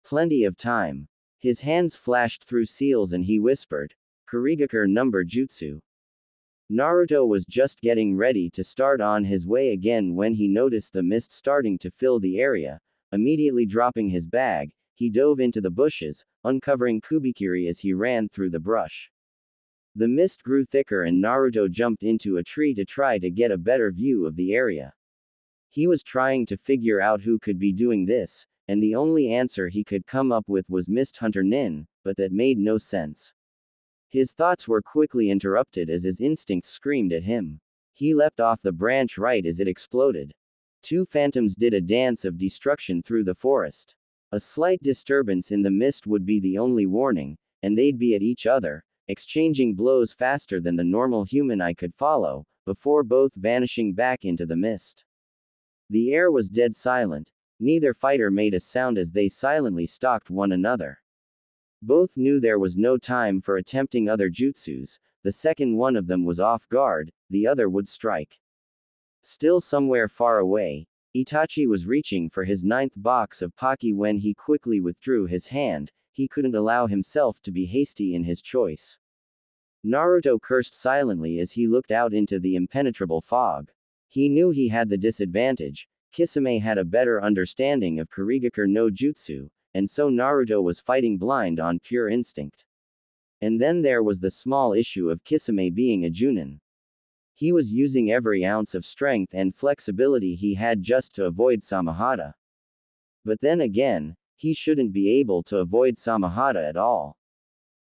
Plenty of time. His hands flashed through seals and he whispered, "Kurigakur number jutsu." Naruto was just getting ready to start on his way again when he noticed the mist starting to fill the area. Immediately dropping his bag, he dove into the bushes, uncovering Kubikiri as he ran through the brush. The mist grew thicker and Naruto jumped into a tree to try to get a better view of the area. He was trying to figure out who could be doing this, and the only answer he could come up with was Mist Hunter Nin, but that made no sense. His thoughts were quickly interrupted as his instincts screamed at him. He leapt off the branch right as it exploded. Two phantoms did a dance of destruction through the forest. A slight disturbance in the mist would be the only warning, and they'd be at each other, exchanging blows faster than the normal human eye could follow, before both vanishing back into the mist. The air was dead silent. Neither fighter made a sound as they silently stalked one another. Both knew there was no time for attempting other jutsus. The second one of them was off guard, the other would strike. Still somewhere far away, Itachi was reaching for his 9th box of Pocky when he quickly withdrew his hand. He couldn't allow himself to be hasty in his choice. Naruto cursed silently as he looked out into the impenetrable fog. He knew he had the disadvantage. Kisame had a better understanding of Kurigakure no Jutsu, and so Naruto was fighting blind on pure instinct. And then there was the small issue of Kisame being a Junin. He was using every ounce of strength and flexibility he had just to avoid Samahata. But then again, he shouldn't be able to avoid Samahata at all.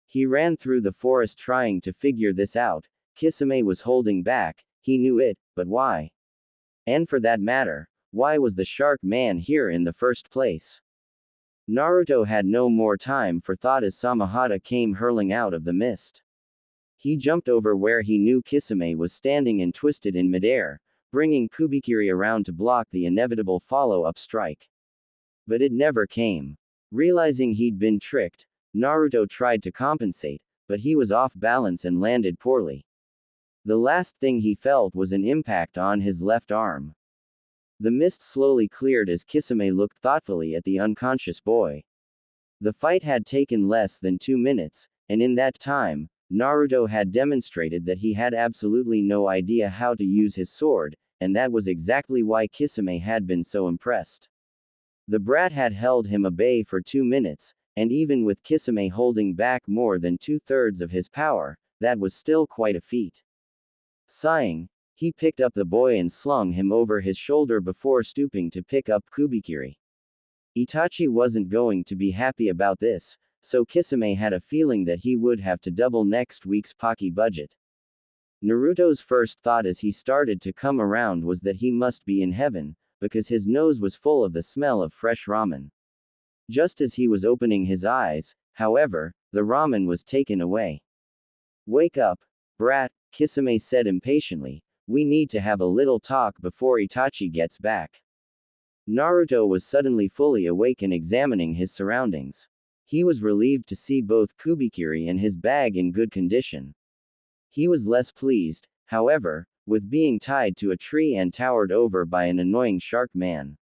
He ran through the forest trying to figure this out. Kisame was holding back, he knew it, but why? And for that matter, why was the shark man here in the first place? Naruto had no more time for thought as Samahata came hurling out of the mist. He jumped over where he knew Kisame was standing and twisted in midair, bringing Kubikiri around to block the inevitable follow-up strike. But it never came. Realizing he'd been tricked, Naruto tried to compensate, but he was off balance and landed poorly. The last thing he felt was an impact on his left arm. The mist slowly cleared as Kisame looked thoughtfully at the unconscious boy. The fight had taken less than 2 minutes, and in that time, Naruto had demonstrated that he had absolutely no idea how to use his sword, and that was exactly why Kisame had been so impressed. The brat had held him at bay for 2 minutes, and even with Kisame holding back more than 2/3 of his power, that was still quite a feat. Sighing, he picked up the boy and slung him over his shoulder before stooping to pick up Kubikiri. Itachi wasn't going to be happy about this, so Kisame had a feeling that he would have to double next week's Pocky budget. Naruto's first thought as he started to come around was that he must be in heaven, because his nose was full of the smell of fresh ramen. Just as he was opening his eyes, however, the ramen was taken away. "Wake up, brat," Kisame said impatiently. "We need to have a little talk before Itachi gets back." Naruto was suddenly fully awake and examining his surroundings. He was relieved to see both Kubikiri and his bag in good condition. He was less pleased, however, with being tied to a tree and towered over by an annoying shark man.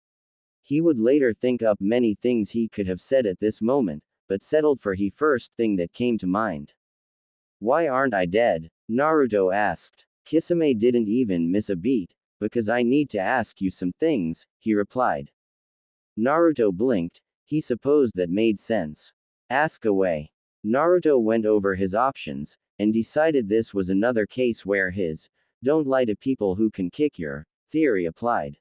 He would later think up many things he could have said at this moment, but settled for the first thing that came to mind. "Why aren't I dead?" Naruto asked. Kisame didn't even miss a beat. "Because I need to ask you some things," he replied. Naruto blinked. He supposed that made sense. "Ask away." Naruto went over his options, and decided this was another case where his "don't lie to people who can kick your" theory applied.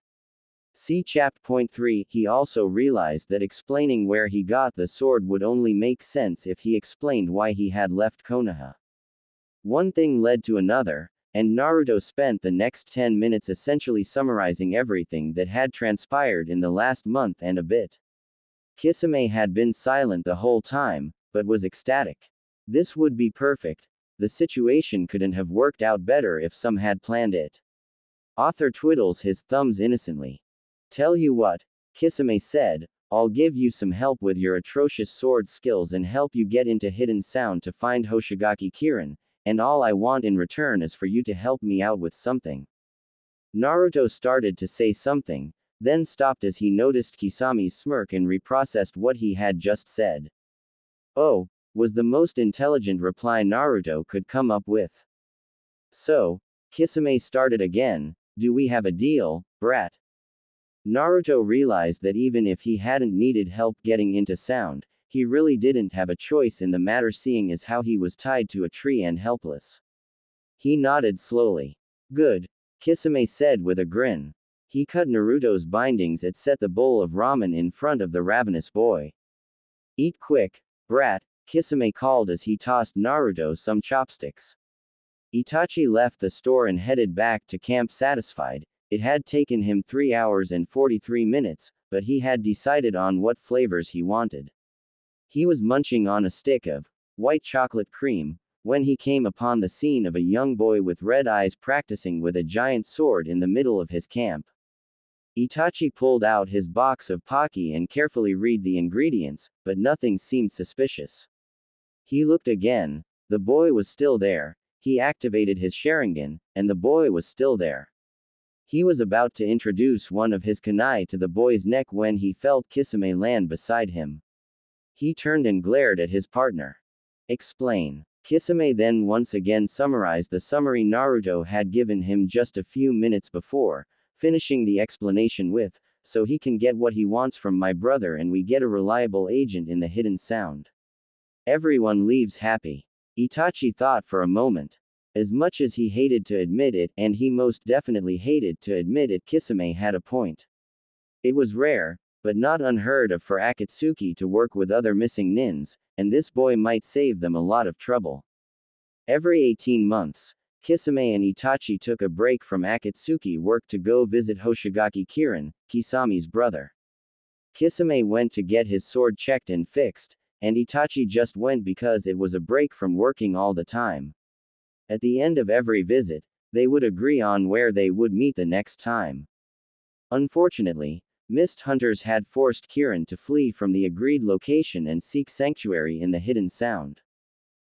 See Chap.3. He also realized that explaining where he got the sword would only make sense if he explained why he had left Konoha. One thing led to another, and Naruto spent the next 10 minutes essentially summarizing everything that had transpired in the last month and a bit. Kisame had been silent the whole time, but was ecstatic. This would be perfect. The situation couldn't have worked out better if some had planned it. Author twiddles his thumbs innocently. "Tell you what," Kisame said, "I'll give you some help with your atrocious sword skills and help you get into Hidden Sound to find Hoshigaki Kirin, and all I want in return is for you to help me out with something." Naruto started to say something, then stopped as he noticed Kisame's smirk and reprocessed what he had just said. "Oh," was the most intelligent reply Naruto could come up with. "So," Kisame started again, "do we have a deal, brat?" Naruto realized that even if he hadn't needed help getting into sound, he really didn't have a choice in the matter seeing as how he was tied to a tree and helpless. He nodded slowly. "Good," Kisame said with a grin. He cut Naruto's bindings and set the bowl of ramen in front of the ravenous boy. "Eat quick, brat," Kisame called as he tossed Naruto some chopsticks. Itachi left the store and headed back to camp satisfied. It had taken him 3 hours and 43 minutes, but he had decided on what flavors he wanted. He was munching on a stick of white chocolate cream when he came upon the scene of a young boy with red eyes practicing with a giant sword in the middle of his camp. Itachi pulled out his box of Pocky and carefully read the ingredients, but nothing seemed suspicious. He looked again. The boy was still there. He activated his Sharingan, and the boy was still there. He was about to introduce one of his kunai to the boy's neck when he felt Kisame land beside him. He turned and glared at his partner. Explain. Kisame then once again summarized the summary Naruto had given him just a few minutes before, finishing the explanation with, "So he can get what he wants from my brother and we get a reliable agent in the hidden sound." Everyone leaves happy. Itachi thought for a moment. As much as he hated to admit it, and he most definitely hated to admit it, Kisame had a point. It was rare, but not unheard of for Akatsuki to work with other missing nins, and this boy might save them a lot of trouble. Every 18 months, Kisame and Itachi took a break from Akatsuki work to go visit Hoshigaki Kirin, Kisami's brother. Kisame went to get his sword checked and fixed, and Itachi just went because it was a break from working all the time. At the end of every visit, they would agree on where they would meet the next time. Unfortunately, Mist Hunters had forced Kirin to flee from the agreed location and seek sanctuary in the hidden sound.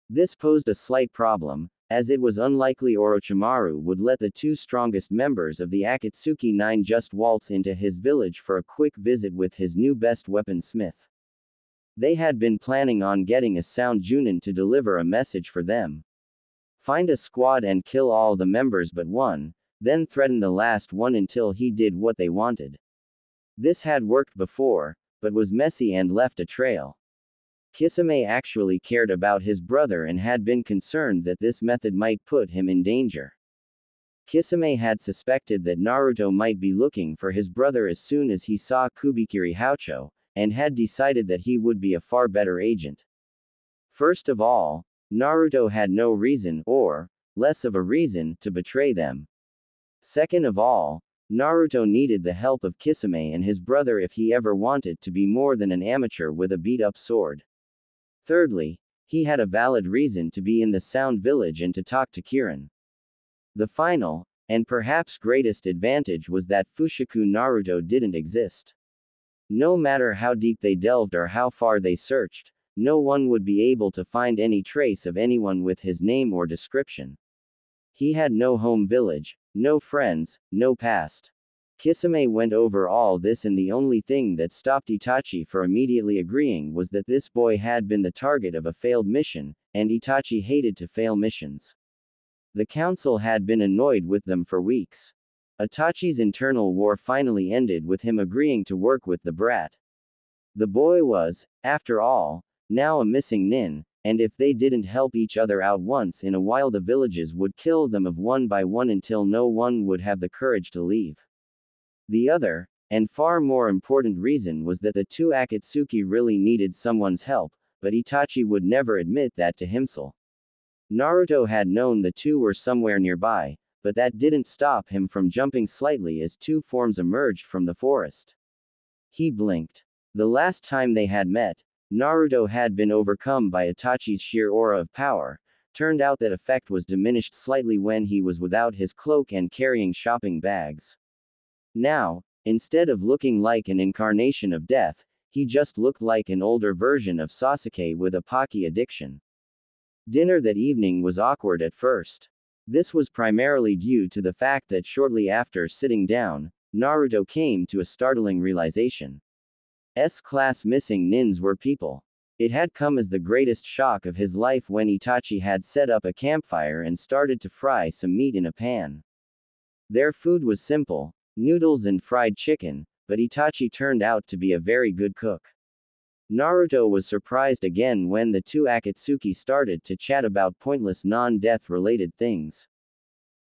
This posed a slight problem, as it was unlikely Orochimaru would let the two strongest members of the Akatsuki Nine just waltz into his village for a quick visit with his new best weaponsmith. They had been planning on getting a sound Junin to deliver a message for them. Find a squad and kill all the members but one, then threaten the last one until he did what they wanted. This had worked before, but was messy and left a trail. Kisame actually cared about his brother and had been concerned that this method might put him in danger. Kisame had suspected that Naruto might be looking for his brother as soon as he saw Kubikiri Haucho, and had decided that he would be a far better agent. First of all, Naruto had no reason, or less of a reason, to betray them. Second of all, Naruto needed the help of Kisame and his brother if he ever wanted to be more than an amateur with a beat-up sword. Thirdly, he had a valid reason to be in the Sound Village and to talk to Kirin. The final, and perhaps greatest advantage was that Fushaku Naruto didn't exist. No matter how deep they delved or how far they searched, no one would be able to find any trace of anyone with his name or description. He had no home village, no friends, no past. Kisame went over all this, and the only thing that stopped Itachi from immediately agreeing was that this boy had been the target of a failed mission, and Itachi hated to fail missions. The council had been annoyed with them for weeks. Itachi's internal war finally ended with him agreeing to work with the brat. The boy was, after all, now a missing nin, and if they didn't help each other out once in a while, the villages would kill them of one by one until no one would have the courage to leave. The other, and far more important reason was that the two Akatsuki really needed someone's help, but Itachi would never admit that to himself. Naruto had known the two were somewhere nearby, but that didn't stop him from jumping slightly as two forms emerged from the forest. He blinked. The last time they had met, Naruto had been overcome by Itachi's sheer aura of power. Turned out that effect was diminished slightly when he was without his cloak and carrying shopping bags. Now, instead of looking like an incarnation of death, he just looked like an older version of Sasuke with a Pocky addiction. Dinner that evening was awkward at first. This was primarily due to the fact that shortly after sitting down, Naruto came to a startling realization. S-class missing nins were people. It had come as the greatest shock of his life when Itachi had set up a campfire and started to fry some meat in a pan. Their food was simple, noodles and fried chicken, but Itachi turned out to be a very good cook. Naruto was surprised again when the two Akatsuki started to chat about pointless non-death related things.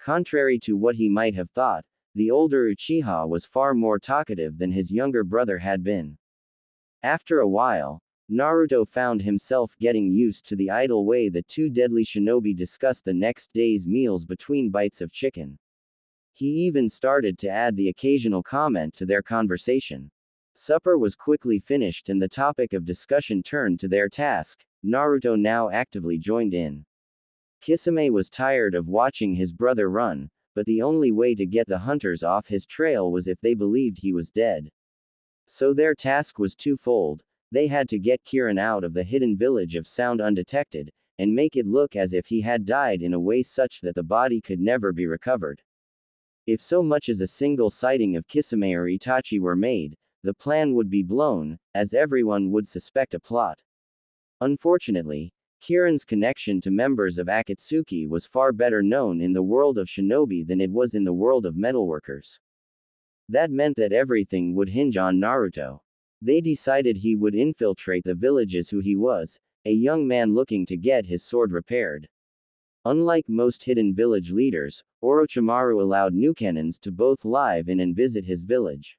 Contrary to what he might have thought, the older Uchiha was far more talkative than his younger brother had been. After a while, Naruto found himself getting used to the idle way the two deadly shinobi discussed the next day's meals between bites of chicken. He even started to add the occasional comment to their conversation. Supper was quickly finished and the topic of discussion turned to their task. Naruto now actively joined in. Kisame was tired of watching his brother run, but the only way to get the hunters off his trail was if they believed he was dead. So their task was twofold. They had to get Kirin out of the hidden village of Sound undetected, and make it look as if he had died in a way such that the body could never be recovered. If so much as a single sighting of Kisame or Itachi were made, the plan would be blown, as everyone would suspect a plot. Unfortunately, Kirin's connection to members of Akatsuki was far better known in the world of shinobi than it was in the world of metalworkers. That meant that everything would hinge on Naruto. They decided he would infiltrate the villages who he was, a young man looking to get his sword repaired. Unlike most hidden village leaders, Orochimaru allowed newcomers to both live in and visit his village.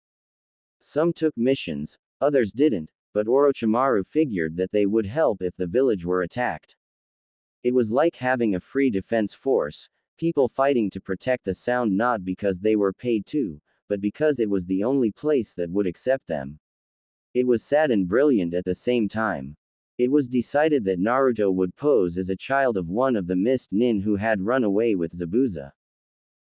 Some took missions, others didn't, but Orochimaru figured that they would help if the village were attacked. It was like having a free defense force, people fighting to protect the Sound not because they were paid to, but because it was the only place that would accept them. It was sad and brilliant at the same time. It was decided that Naruto would pose as a child of one of the mist nin who had run away with Zabuza.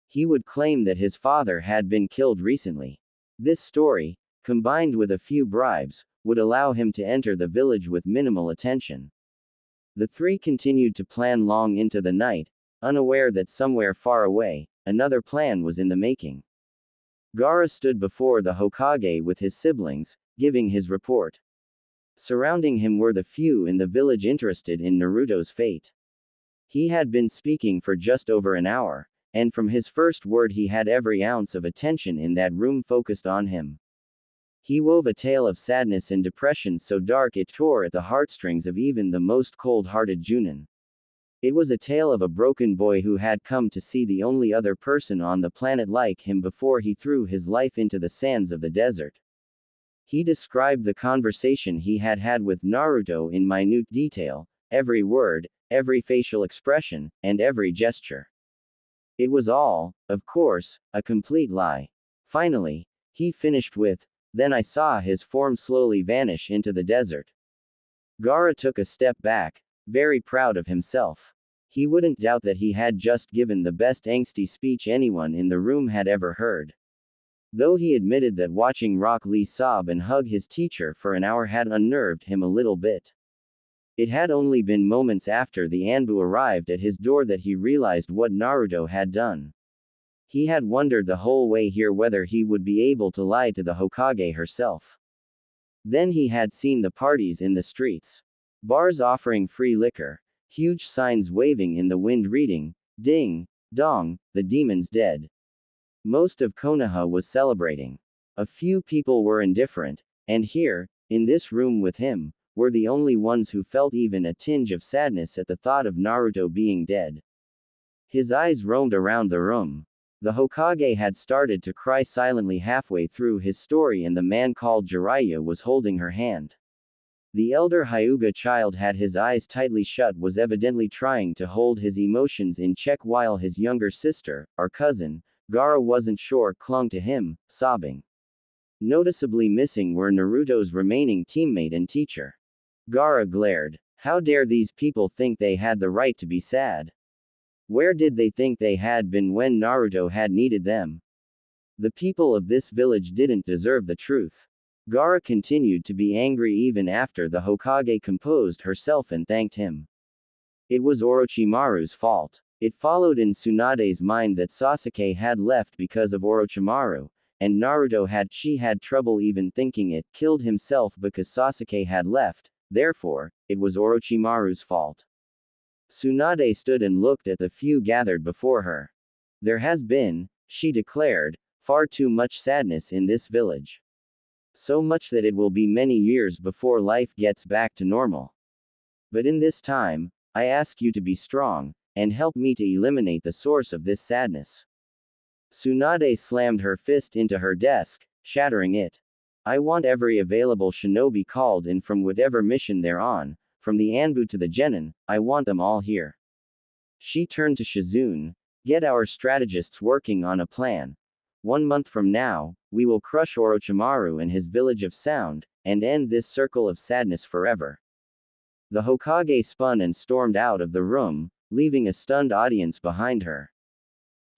He would claim that his father had been killed recently. This story, combined with a few bribes, would allow him to enter the village with minimal attention. The three continued to plan long into the night, unaware that somewhere far away, another plan was in the making. Gaara stood before the Hokage with his siblings, giving his report. Surrounding him were the few in the village interested in Naruto's fate. He had been speaking for just over an hour, and from his first word he had every ounce of attention in that room focused on him. He wove a tale of sadness and depression so dark it tore at the heartstrings of even the most cold-hearted Junin. It was a tale of a broken boy who had come to see the only other person on the planet like him before he threw his life into the sands of the desert. He described the conversation he had had with Naruto in minute detail, every word, every facial expression, and every gesture. It was all, of course, a complete lie. Finally, he finished with, "Then I saw his form slowly vanish into the desert." Gaara took a step back, very proud of himself. He wouldn't doubt that he had just given the best angsty speech anyone in the room had ever heard. Though he admitted that watching Rock Lee sob and hug his teacher for an hour had unnerved him a little bit. It had only been moments after the Anbu arrived at his door that he realized what Naruto had done. He had wondered the whole way here whether he would be able to lie to the Hokage herself. Then he had seen the parties in the streets. Bars offering free liquor, huge signs waving in the wind reading, "Ding, dong, the demon's dead." Most of Konoha was celebrating. A few people were indifferent, and here, in this room with him, were the only ones who felt even a tinge of sadness at the thought of Naruto being dead. His eyes roamed around the room. The Hokage had started to cry silently halfway through his story and the man called Jiraiya was holding her hand. The elder Hyuga child had his eyes tightly shut, was evidently trying to hold his emotions in check while his younger sister, or cousin, Gaara wasn't sure, clung to him, sobbing. Noticeably missing were Naruto's remaining teammate and teacher. Gaara glared. How dare these people think they had the right to be sad? Where did they think they had been when Naruto had needed them? The people of this village didn't deserve the truth. Gaara continued to be angry even after the Hokage composed herself and thanked him. It was Orochimaru's fault. It followed in Tsunade's mind that Sasuke had left because of Orochimaru, and Naruto had trouble even thinking it, killed himself because Sasuke had left, therefore, it was Orochimaru's fault. Tsunade stood and looked at the few gathered before her. There has been, she declared, far too much sadness in this village. So much that it will be many years before life gets back to normal. But in this time, I ask you to be strong, and help me to eliminate the source of this sadness. Tsunade slammed her fist into her desk, shattering it. I want every available shinobi called in from whatever mission they're on, from the Anbu to the Genin, I want them all here. She turned to Shizune. Get our strategists working on a plan. 1 month from now, we will crush Orochimaru and his village of sound, and end this circle of sadness forever. The Hokage spun and stormed out of the room, leaving a stunned audience behind her.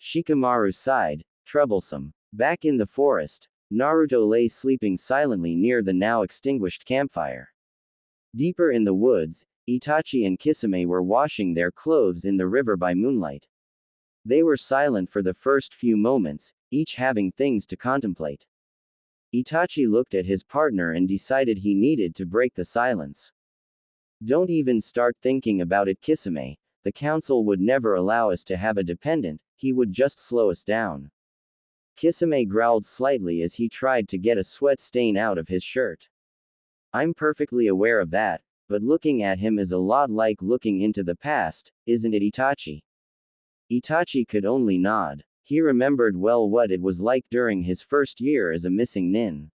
Shikamaru sighed, troublesome. Back in the forest, Naruto lay sleeping silently near the now extinguished campfire. Deeper in the woods, Itachi and Kisame were washing their clothes in the river by moonlight. They were silent for the first few moments, each having things to contemplate. Itachi looked at his partner and decided he needed to break the silence. Don't even start thinking about it, Kisame. The council would never allow us to have a dependent, he would just slow us down. Kisame growled slightly as he tried to get a sweat stain out of his shirt. I'm perfectly aware of that, but looking at him is a lot like looking into the past, isn't it, Itachi? Itachi could only nod. He remembered well what it was like during his first year as a missing nin.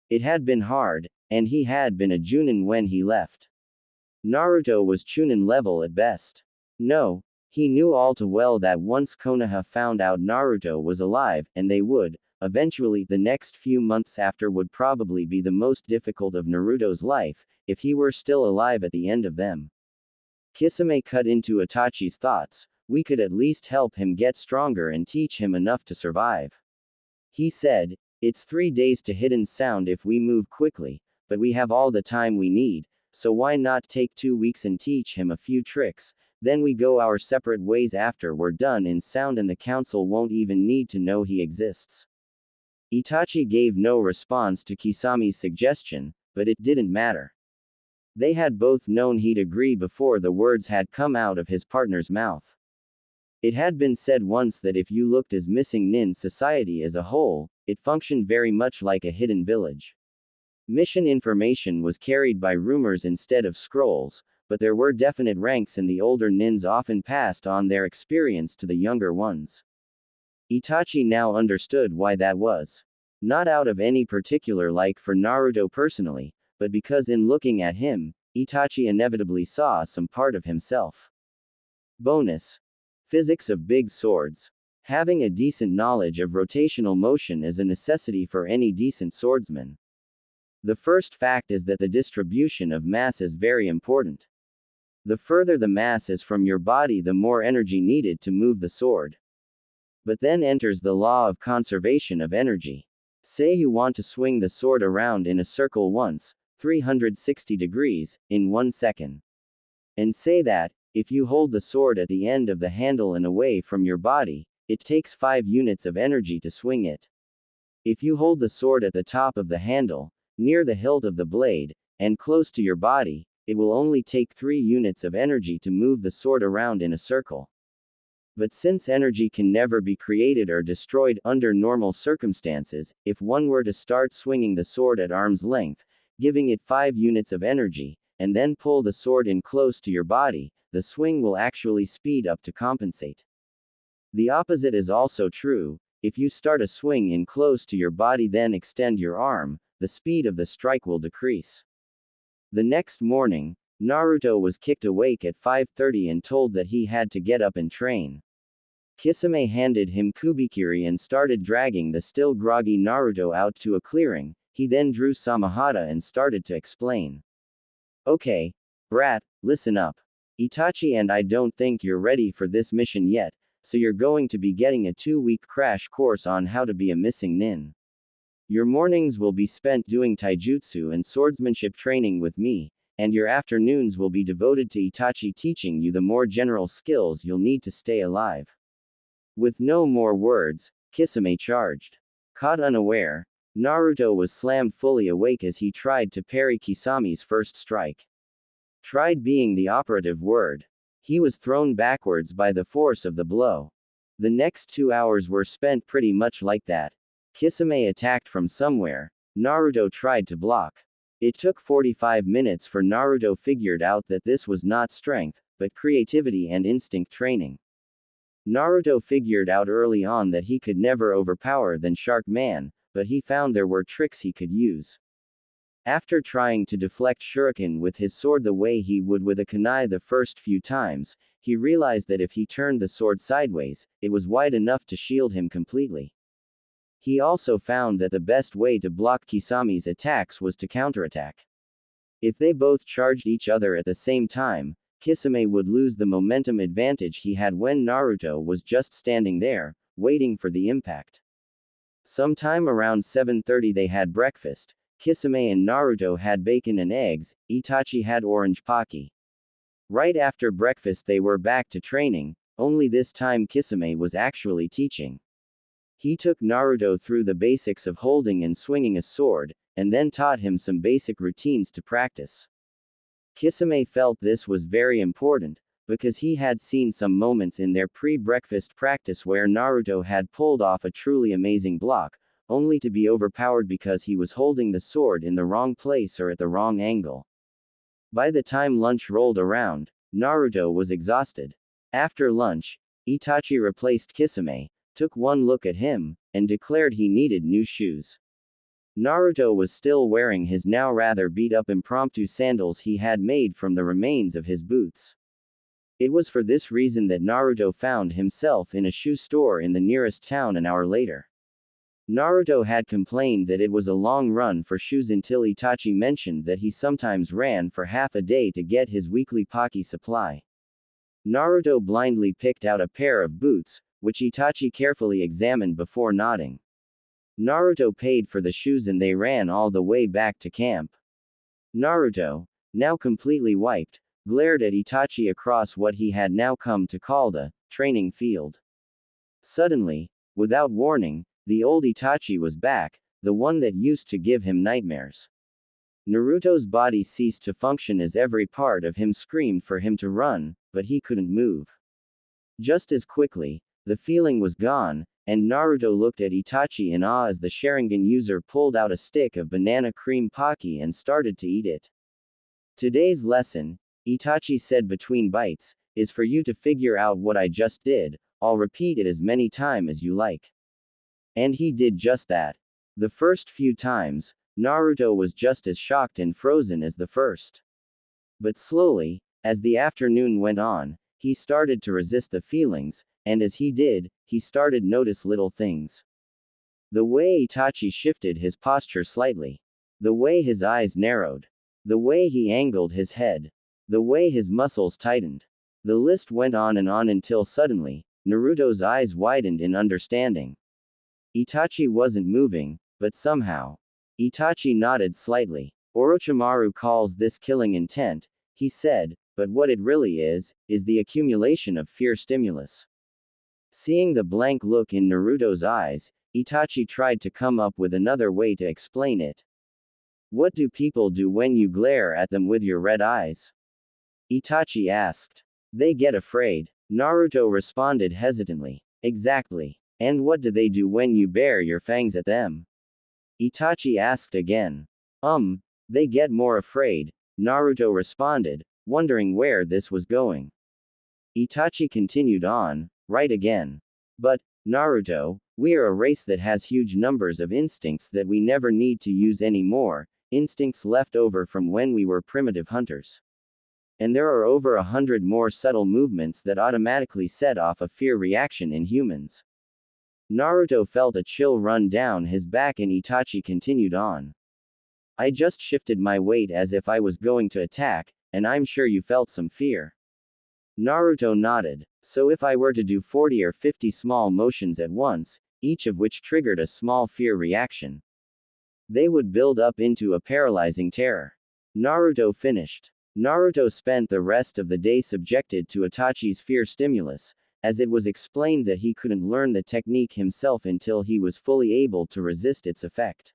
It had been hard, and he had been a Junin when he left. Naruto was Chunin level at best. No, he knew all too well that once Konoha found out Naruto was alive, and they would, eventually, the next few months after would probably be the most difficult of Naruto's life, if he were still alive at the end of them. Kisame cut into Itachi's thoughts. We could at least help him get stronger and teach him enough to survive. He said, it's 3 days to hidden sound if we move quickly, but we have all the time we need, so why not take 2 weeks and teach him a few tricks, then we go our separate ways after we're done in sound and the council won't even need to know he exists. Itachi gave no response to Kisame's suggestion, but it didn't matter. They had both known he'd agree before the words had come out of his partner's mouth. It had been said once that if you looked as missing nin society as a whole, it functioned very much like a hidden village. Mission information was carried by rumors instead of scrolls, but there were definite ranks and the older nins often passed on their experience to the younger ones. Itachi now understood why that was. Not out of any particular like for Naruto personally, but because in looking at him, Itachi inevitably saw some part of himself. Bonus. Physics of big swords. Having a decent knowledge of rotational motion is a necessity for any decent swordsman. The first fact is that the distribution of mass is very important. The further the mass is from your body, the more energy needed to move the sword. But then enters the law of conservation of energy. Say you want to swing the sword around in a circle once, 360 degrees, in 1 second. And say that, if you hold the sword at the end of the handle and away from your body, it takes 5 units of energy to swing it. If you hold the sword at the top of the handle, near the hilt of the blade, and close to your body, it will only take 3 units of energy to move the sword around in a circle. But since energy can never be created or destroyed under normal circumstances, if one were to start swinging the sword at arm's length, giving it 5 units of energy, and then pull the sword in close to your body, the swing will actually speed up to compensate. The opposite is also true. If you start a swing in close to your body then extend your arm, the speed of the strike will decrease. The next morning, Naruto was kicked awake at 5:30 and told that he had to get up and train. Kisame handed him kubikiri and started dragging the still groggy Naruto out to a clearing. He then drew Samahata and started to explain. Okay, brat, listen up. Itachi and I don't think you're ready for this mission yet, so you're going to be getting a 2-week crash course on how to be a missing nin. Your mornings will be spent doing taijutsu and swordsmanship training with me, and your afternoons will be devoted to Itachi teaching you the more general skills you'll need to stay alive. With no more words, Kisame charged. Caught unaware, Naruto was slammed fully awake as he tried to parry Kisame's first strike. Tried being the operative word. He was thrown backwards by the force of the blow. The next 2 hours were spent pretty much like that. Kisame attacked from somewhere. Naruto tried to block. It took 45 minutes for Naruto figured out that this was not strength, but creativity and instinct training. Naruto figured out early on that he could never overpower than Shark Man, but he found there were tricks he could use. After trying to deflect shuriken with his sword the way he would with a kunai the first few times, he realized that if he turned the sword sideways, it was wide enough to shield him completely. He also found that the best way to block Kisami's attacks was to counterattack. If they both charged each other at the same time, Kisame would lose the momentum advantage he had when Naruto was just standing there, waiting for the impact. Sometime around 7:30 they had breakfast. Kisame and Naruto had bacon and eggs, Itachi had orange pocky. Right after breakfast they were back to training, only this time Kisame was actually teaching. He took Naruto through the basics of holding and swinging a sword, and then taught him some basic routines to practice. Kisame felt this was very important, because he had seen some moments in their pre-breakfast practice where Naruto had pulled off a truly amazing block, only to be overpowered because he was holding the sword in the wrong place or at the wrong angle. By the time lunch rolled around, Naruto was exhausted. After lunch, Itachi replaced Kisame, took one look at him, and declared he needed new shoes. Naruto was still wearing his now rather beat-up impromptu sandals he had made from the remains of his boots. It was for this reason that Naruto found himself in a shoe store in the nearest town an hour later. Naruto had complained that it was a long run for shoes until Itachi mentioned that he sometimes ran for half a day to get his weekly pocky supply. Naruto blindly picked out a pair of boots, which Itachi carefully examined before nodding. Naruto paid for the shoes and they ran all the way back to camp. Naruto, now completely wiped, glared at Itachi across what he had now come to call the training field. Suddenly, without warning, the old Itachi was back, the one that used to give him nightmares. Naruto's body ceased to function as every part of him screamed for him to run, but he couldn't move. Just as quickly, the feeling was gone, and Naruto looked at Itachi in awe as the Sharingan user pulled out a stick of banana cream pocky and started to eat it. Today's lesson, Itachi said between bites, is for you to figure out what I just did. I'll repeat it as many times as you like. And he did just that. The first few times, Naruto was just as shocked and frozen as the first. But slowly, as the afternoon went on, he started to resist the feelings, and as he did, he started to notice little things. The way Itachi shifted his posture slightly. The way his eyes narrowed. The way he angled his head. The way his muscles tightened. The list went on until suddenly, Naruto's eyes widened in understanding. Itachi wasn't moving, but somehow. Itachi nodded slightly. Orochimaru calls this killing intent, he said, but what it really is the accumulation of fear stimulus. Seeing the blank look in Naruto's eyes, Itachi tried to come up with another way to explain it. What do people do when you glare at them with your red eyes? Itachi asked. They get afraid. Naruto responded hesitantly. Exactly. And what do they do when you bare your fangs at them? Itachi asked again. They get more afraid, Naruto responded, wondering where this was going. Itachi continued on, right again. But, Naruto, we are a race that has huge numbers of instincts that we never need to use anymore, instincts left over from when we were primitive hunters. And there are over 100 more subtle movements that automatically set off a fear reaction in humans. Naruto felt a chill run down his back and Itachi continued on. I just shifted my weight as if I was going to attack, and I'm sure you felt some fear. Naruto nodded. So if I were to do 40 or 50 small motions at once, each of which triggered a small fear reaction, they would build up into a paralyzing terror. Naruto finished. Naruto spent the rest of the day subjected to Itachi's fear stimulus, as it was explained that he couldn't learn the technique himself until he was fully able to resist its effect.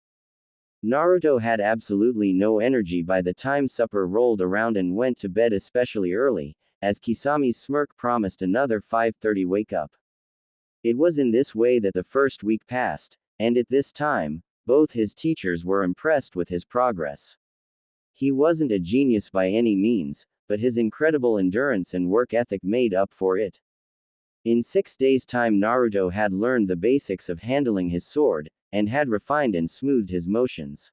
Naruto had absolutely no energy by the time supper rolled around and went to bed especially early, as Kisami's smirk promised another 5:30 wake up. It was in this way that the first week passed, and at this time, both his teachers were impressed with his progress. He wasn't a genius by any means, but his incredible endurance and work ethic made up for it. In 6 days' time Naruto had learned the basics of handling his sword, and had refined and smoothed his motions.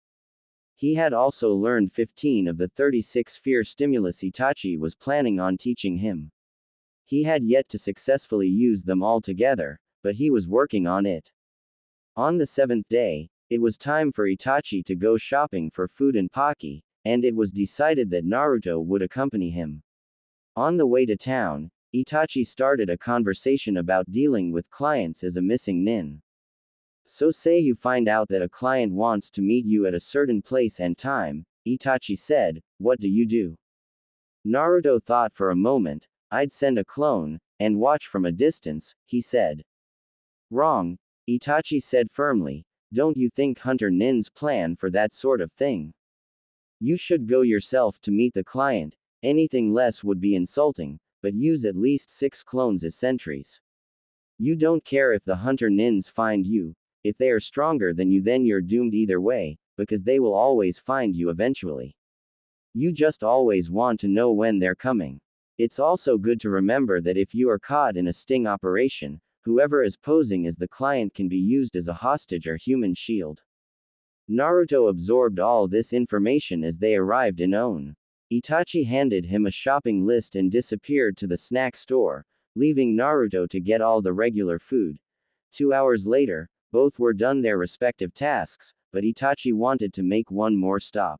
He had also learned 15 of the 36 fear stimulus Itachi was planning on teaching him. He had yet to successfully use them all together, but he was working on it. On the 7th day, it was time for Itachi to go shopping for food and Pocky, and it was decided that Naruto would accompany him. On the way to town, Itachi started a conversation about dealing with clients as a missing nin. So say you find out that a client wants to meet you at a certain place and time, Itachi said, what do you do? Naruto thought for a moment. I'd send a clone, and watch from a distance, he said. Wrong, Itachi said firmly. Don't you think Hunter Nin's plan for that sort of thing? You should go yourself to meet the client, anything less would be insulting, but use at least 6 clones as sentries. You don't care if the Hunter Nins find you, if they are stronger than you then you're doomed either way, because they will always find you eventually. You just always want to know when they're coming. It's also good to remember that if you are caught in a sting operation, whoever is posing as the client can be used as a hostage or human shield. Naruto absorbed all this information as they arrived in One. Itachi handed him a shopping list and disappeared to the snack store, leaving Naruto to get all the regular food. 2 hours later, both were done their respective tasks, but Itachi wanted to make one more stop.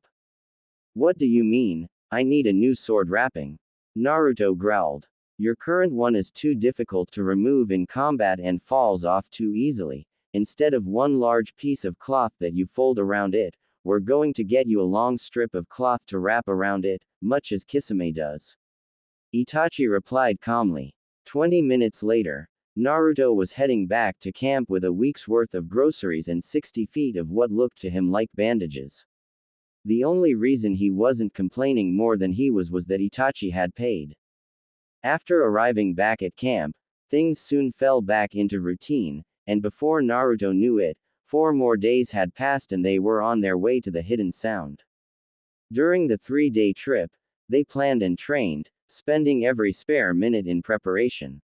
What do you mean? I need a new sword wrapping. Naruto growled. Your current one is too difficult to remove in combat and falls off too easily. Instead of one large piece of cloth that you fold around it, we're going to get you a long strip of cloth to wrap around it, much as Kisame does. Itachi replied calmly. 20 minutes later, Naruto was heading back to camp with a week's worth of groceries and 60 feet of what looked to him like bandages. The only reason he wasn't complaining more than he was that Itachi had paid. After arriving back at camp, things soon fell back into routine, and before Naruto knew it, 4 more days had passed and they were on their way to the Hidden Sound. During the 3-day trip, they planned and trained, spending every spare minute in preparation.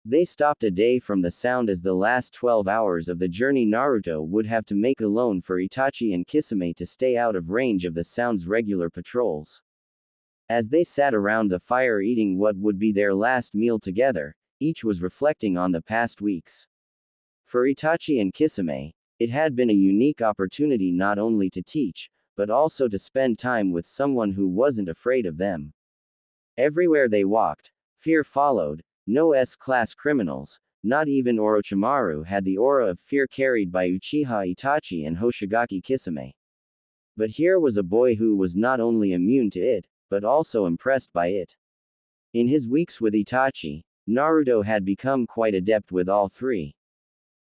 They stopped a day from the sound as the last 12 hours of the journey Naruto would have to make alone for Itachi and Kisame to stay out of range of the sound's regular patrols. As they sat around the fire eating what would be their last meal together, each was reflecting on the past weeks. For Itachi and Kisame, it had been a unique opportunity not only to teach, but also to spend time with someone who wasn't afraid of them. Everywhere they walked, fear followed. No S-class criminals, not even Orochimaru had the aura of fear carried by Uchiha Itachi and Hoshigaki Kisame. But here was a boy who was not only immune to it, but also impressed by it. In his weeks with Itachi, Naruto had become quite adept with all 3.